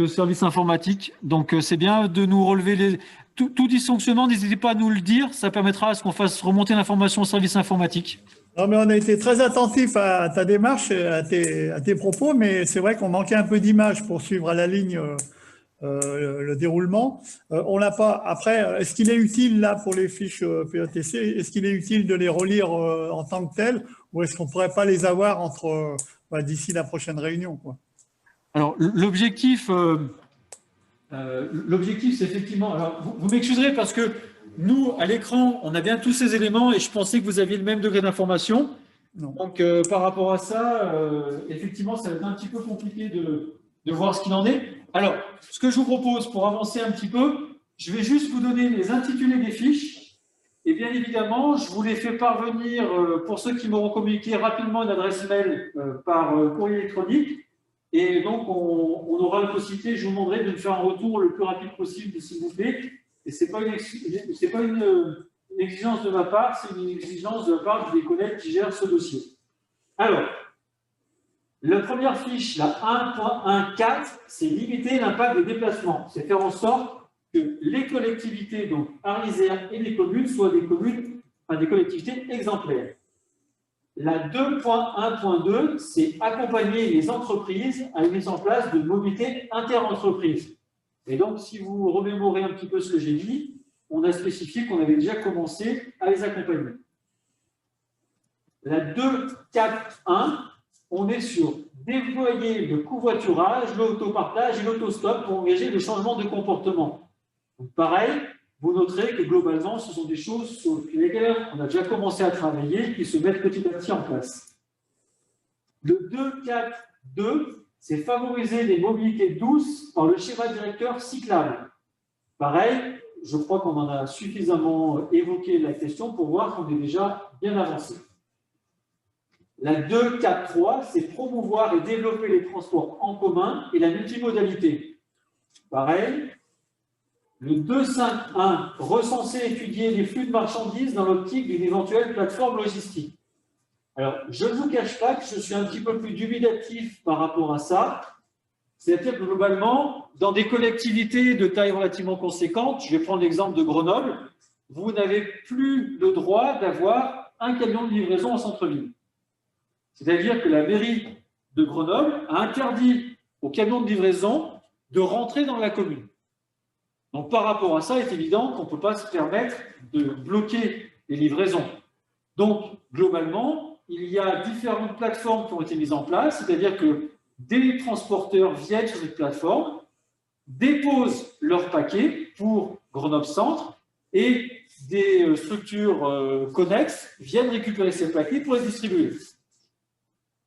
service informatique. Donc, c'est bien de nous relever tout dysfonctionnement. N'hésitez pas à nous le dire. Ça permettra à ce qu'on fasse remonter l'information au service informatique. Non, mais on a été très attentif à ta démarche, à tes propos, mais c'est vrai qu'on manquait un peu d'image pour suivre à la ligne le déroulement. On l'a pas. Après, est-ce qu'il est utile là pour les fiches PETC? Est-ce qu'il est utile de les relire en tant que telles, ou est-ce qu'on pourrait pas les avoir d'ici la prochaine réunion, quoi? Alors l'objectif, c'est effectivement. Alors vous m'excuserez parce que nous à l'écran, on a bien tous ces éléments et je pensais que vous aviez le même degré d'information. Donc par rapport à ça, effectivement, ça va être un petit peu compliqué de voir ce qu'il en est. Alors, ce que je vous propose pour avancer un petit peu, je vais juste vous donner les intitulés des fiches. Et bien évidemment, je vous les fais parvenir, pour ceux qui m'auront communiqué rapidement une adresse mail par courrier électronique. Et donc, on aura la possibilité, je vous demanderai de me faire un retour le plus rapide possible, s'il vous plaît. Et ce n'est pas, une exigence de ma part, c'est une exigence de la part des collègues qui gèrent ce dossier. Alors, la première fiche, la 1.14, c'est limiter l'impact des déplacements. C'est faire en sorte que les collectivités, donc Arlysère et les communes, soient des collectivités exemplaires. La 2.1.2, c'est accompagner les entreprises à la mise en place de mobilité inter-entreprise. Et donc, si vous remémorez un petit peu ce que j'ai dit, on a spécifié qu'on avait déjà commencé à les accompagner. La 2.4.1, on est sur déployer le covoiturage, l'autopartage et l'autostop pour engager le changement de comportement. Donc, pareil, vous noterez que globalement, ce sont des choses sur lesquelles on a déjà commencé à travailler, qui se mettent petit à petit en place. Le 2.4.2, c'est favoriser les mobilités douces par le schéma directeur cyclable. Pareil, je crois qu'on en a suffisamment évoqué la question pour voir qu'on est déjà bien avancé. La 2.4.3, c'est promouvoir et développer les transports en commun et la multimodalité. Pareil. Le 2.5.1, recenser et étudier les flux de marchandises dans l'optique d'une éventuelle plateforme logistique. Alors, je ne vous cache pas que je suis un petit peu plus dubitatif par rapport à ça. C'est-à-dire que globalement, dans des collectivités de taille relativement conséquente, je vais prendre l'exemple de Grenoble, vous n'avez plus le droit d'avoir un camion de livraison en centre-ville. C'est-à-dire que la mairie de Grenoble a interdit aux camions de livraison de rentrer dans la commune. Donc, par rapport à ça, il est évident qu'on ne peut pas se permettre de bloquer les livraisons. Donc, globalement, il y a différentes plateformes qui ont été mises en place, c'est-à-dire que des transporteurs viennent sur cette plateforme, déposent leurs paquets pour Grenoble Centre et des structures connexes viennent récupérer ces paquets pour les distribuer.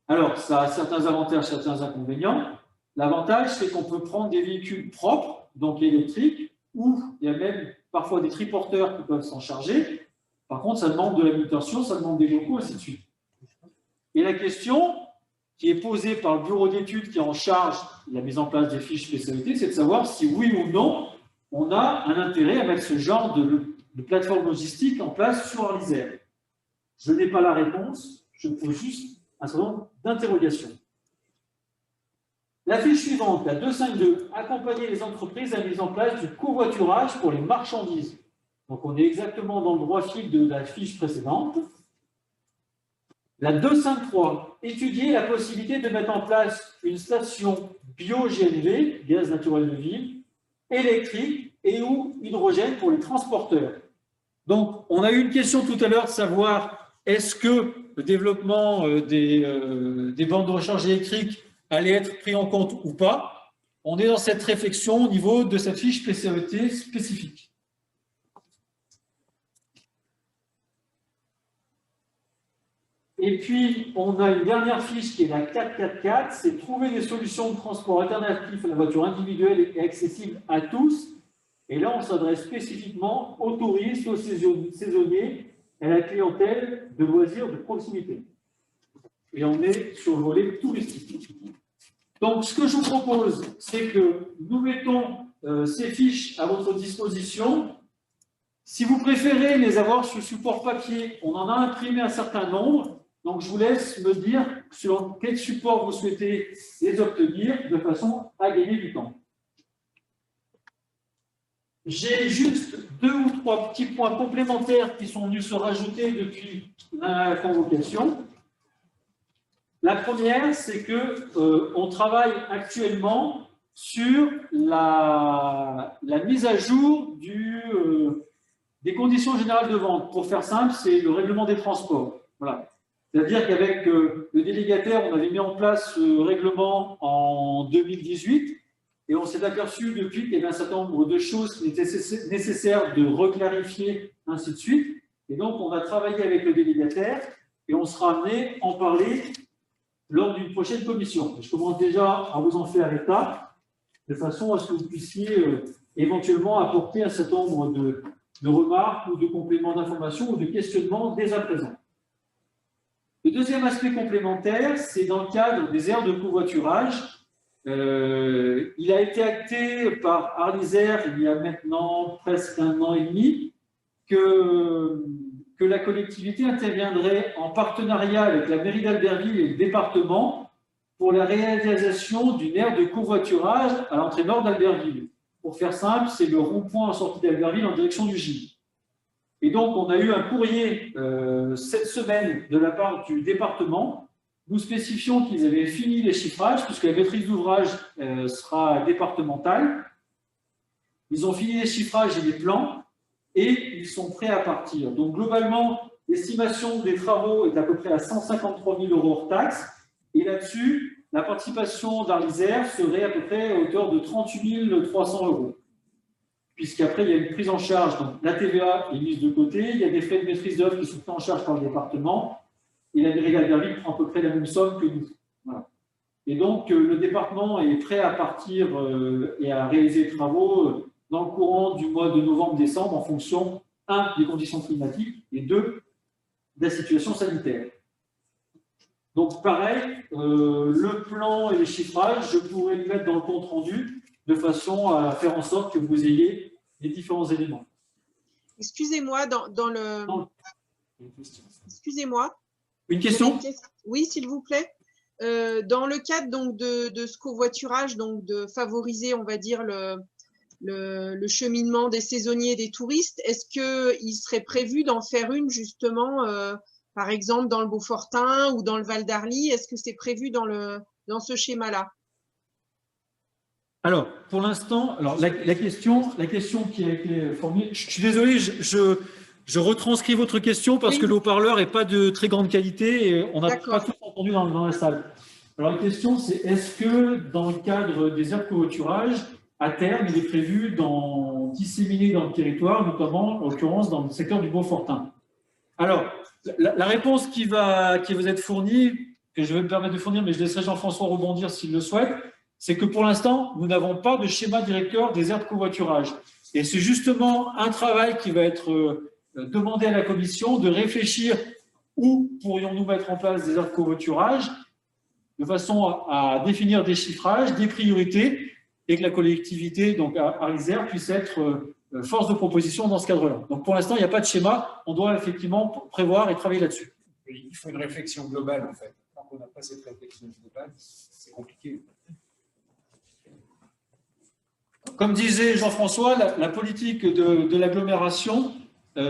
Alors, ça a certains avantages, certains inconvénients. L'avantage, c'est qu'on peut prendre des véhicules propres, donc électriques, où il y a même parfois des triporteurs qui peuvent s'en charger. Par contre, ça demande de la manutention, ça demande des locaux, ainsi de suite. Et la question qui est posée par le bureau d'études qui est en charge de la mise en place des fiches spécialité, c'est de savoir si oui ou non, on a un intérêt à mettre ce genre de plateforme logistique en place sur Arlysère. Je n'ai pas la réponse, je pose juste un certain nombre d'interrogations. La fiche suivante, la 2.5.2, accompagner les entreprises à la mise en place du covoiturage pour les marchandises. Donc, on est exactement dans le droit fil de la fiche précédente. La 2.5.3, étudier la possibilité de mettre en place une station bio-GNV, gaz naturel de ville, électrique et ou hydrogène pour les transporteurs. Donc, on a eu une question tout à l'heure de savoir est-ce que le développement des bandes de recharge électrique allait être pris en compte ou pas. On est dans cette réflexion au niveau de cette fiche PCET spécifique. Et puis, on a une dernière fiche qui est la 4.4.4, c'est trouver des solutions de transport alternatives à la voiture individuelle et accessible à tous. Et là, on s'adresse spécifiquement aux touristes, aux saisonniers, à la clientèle de loisirs de proximité. Et on est sur le volet touristique. Donc, ce que je vous propose, c'est que nous mettons ces fiches à votre disposition. Si vous préférez les avoir sur support papier, on en a imprimé un certain nombre. Donc, je vous laisse me dire sur quel support vous souhaitez les obtenir de façon à gagner du temps. J'ai juste 2 ou 3 petits points complémentaires qui sont venus se rajouter depuis la convocation. La première, c'est qu'on travaille actuellement sur la mise à jour des conditions générales de vente. Pour faire simple, c'est le règlement des transports. Voilà. C'est-à-dire qu'avec le délégataire, on avait mis en place ce règlement en 2018 et on s'est aperçu depuis qu'il y avait un certain nombre de choses qui étaient nécessaires de reclarifier, ainsi de suite. Et donc, on a travaillé avec le délégataire et on sera amené à en parler lors d'une prochaine commission. Je commence déjà à vous en faire état, de façon à ce que vous puissiez éventuellement apporter un certain nombre de remarques ou de compléments d'information ou de questionnements dès à présent. Le deuxième aspect complémentaire, c'est dans le cadre des aires de covoiturage, Il a été acté par Arlysère il y a maintenant presque 1 an et demi que la collectivité interviendrait en partenariat avec la mairie d'Albertville et le département pour la réalisation d'une aire de covoiturage à l'entrée nord d'Albertville. Pour faire simple, c'est le rond-point en sortie d'Albertville en direction du Gilles. Et donc, on a eu un courrier cette semaine de la part du département. Nous spécifions qu'ils avaient fini les chiffrages, puisque la maîtrise d'ouvrage sera départementale. Ils ont fini les chiffrages et les plans, et ils sont prêts à partir. Donc, globalement, l'estimation des travaux est à peu près à 153 000 € hors taxes. Et là-dessus, la participation d'Arlysère serait à peu près à hauteur de 38 300 €. Puisqu'après, il y a une prise en charge, donc la TVA est mise de côté, il y a des frais de maîtrise d'œuvre qui sont pris en charge par le département, et la mairie d'Albertville prend à peu près la même somme que nous. Voilà. Et donc, le département est prêt à partir et à réaliser les travaux dans le courant du mois de novembre-décembre en fonction, 1, des conditions climatiques et 2, de la situation sanitaire. Donc, pareil, le plan et les chiffrages, je pourrais le mettre dans le compte rendu de façon à faire en sorte que vous ayez les différents éléments. Excusez-moi, dans le... Excusez-moi. Une question? Oui, s'il vous plaît. Dans le cadre donc, de ce covoiturage, donc de favoriser, on va dire, le cheminement des saisonniers et des touristes, est-ce qu'il serait prévu d'en faire une justement, par exemple, dans le Beaufortain ou dans le Val d'Arly? Est-ce que c'est prévu dans ce schéma-là? Alors, pour l'instant, la question qui a été formulée, je suis désolé, je retranscris votre question parce que le haut-parleur n'est pas de très grande qualité et on n'a pas tout entendu dans la salle. Alors, la question, c'est est-ce que dans le cadre des aires de covoiturage, à terme, il est prévu d'en disséminer dans le territoire, notamment, en l'occurrence, dans le secteur du Beaufortain? Alors, la réponse qui va vous être fournie, que je vais me permettre de fournir, mais je laisserai Jean-François rebondir s'il le souhaite, c'est que pour l'instant, nous n'avons pas de schéma directeur des aires de covoiturage. Et c'est justement un travail qui va être demandé à la commission de réfléchir où pourrions-nous mettre en place des aires de covoiturage de façon à définir des chiffrages, des priorités, et que la collectivité, donc Arlysère, puisse être force de proposition dans ce cadre-là. Donc pour l'instant, il n'y a pas de schéma, on doit effectivement prévoir et travailler là-dessus. Il faut une réflexion globale, en fait. Tant qu'on n'a pas cette réflexion globale, c'est compliqué. Comme disait Jean-François, la politique de l'agglomération,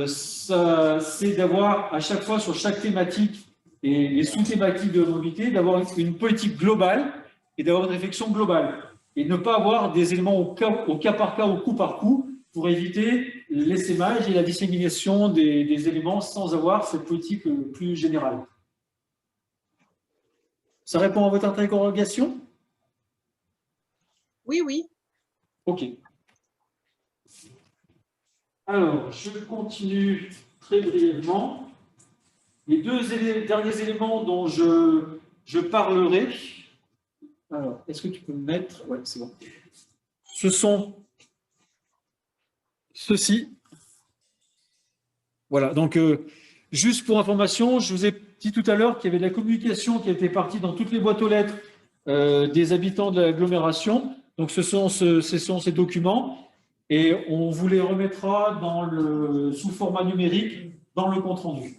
c'est d'avoir à chaque fois sur chaque thématique et les sous-thématiques de mobilité, d'avoir une politique globale et d'avoir une réflexion globale. Et ne pas avoir des éléments au cas par cas, au coup par coup, pour éviter l'essaimage et la dissémination des éléments sans avoir cette politique plus générale. Ça répond à votre interrogation? Oui, oui. OK. Alors, je continue très brièvement. Les deux derniers éléments dont je parlerai. Alors, est-ce que tu peux me mettre? Oui, c'est bon. Ce sont ceux-ci. Voilà, donc juste pour information, je vous ai dit tout à l'heure qu'il y avait de la communication qui était partie dans toutes les boîtes aux lettres des habitants de l'agglomération. Donc, ce sont ces documents et on vous les remettra sous format numérique dans le compte-rendu.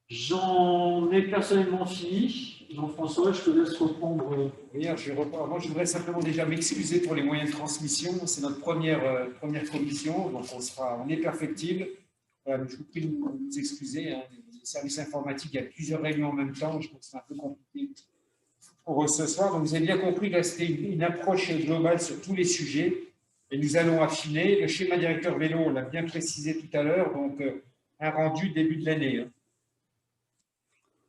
J'en ai personnellement fini. Jean-François, je te laisse reprendre. Oui, moi, je voudrais simplement déjà m'excuser pour les moyens de transmission. C'est notre première commission, donc on est perfectible. Je vous prie de nous excuser. Hein. Les services informatiques, il y a plusieurs réunions en même temps. Je pense que c'est un peu compliqué pour ce soir. Donc, vous avez bien compris que c'était une approche globale sur tous les sujets. Et nous allons affiner. Le schéma directeur vélo, on l'a bien précisé tout à l'heure, donc un rendu début de l'année. Hein.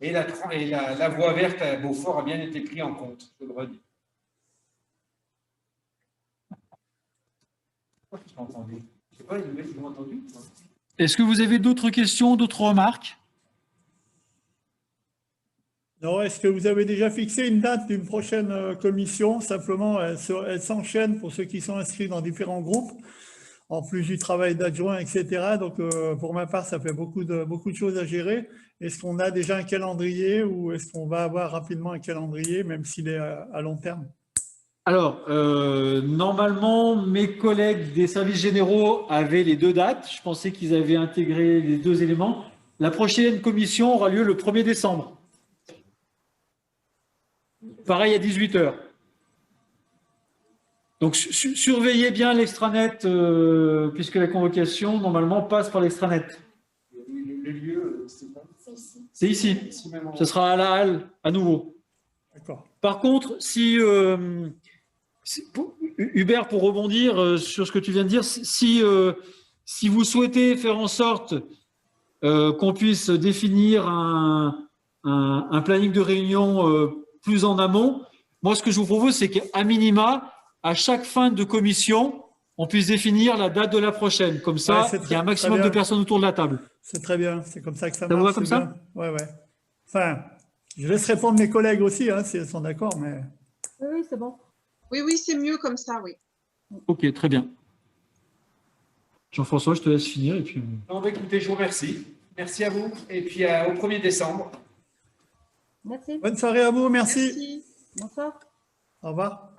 Et la voie verte à Beaufort a bien été prise en compte, je le redis. Je n'ai entendu. Je ne sais pas, ils m'ont entendu. Est-ce que vous avez d'autres questions, d'autres remarques? Non, est-ce que vous avez déjà fixé une date d'une prochaine commission? Simplement, elle s'enchaîne pour ceux qui sont inscrits dans différents groupes. en plus du travail d'adjoint, etc. Donc, pour ma part, ça fait beaucoup de choses à gérer. Est-ce qu'on a déjà un calendrier ou est-ce qu'on va avoir rapidement un calendrier, même s'il est à long terme? Alors, normalement, mes collègues des services généraux avaient les 2 dates. Je pensais qu'ils avaient intégré les 2 éléments. La prochaine commission aura lieu le 1er décembre. Pareil à 18 h. Donc, surveillez bien l'extranet, puisque la convocation, normalement, passe par l'extranet. Le lieu, C'est ici. Ce sera à la halle, à nouveau. D'accord. Par contre, Hubert, pour rebondir sur ce que tu viens de dire, si vous souhaitez faire en sorte qu'on puisse définir un planning de réunion plus en amont, moi, ce que je vous propose, c'est qu'à minima, à chaque fin de commission, on puisse définir la date de la prochaine. Comme ça, il y a un maximum de personnes autour de la table. C'est très bien, c'est comme ça que ça marche. Ça vous va comme ça? Ouais. Enfin, je laisse répondre mes collègues aussi, hein, si elles sont d'accord, mais… Oui, c'est bon. Oui, c'est mieux comme ça, oui. Ok, très bien. Jean-François, je te laisse finir. Et puis... Non, bah, écoutez, je vous remercie. Merci à vous. Et puis au 1er décembre. Merci. Bonne soirée à vous, merci. Merci. Bonsoir. Au revoir.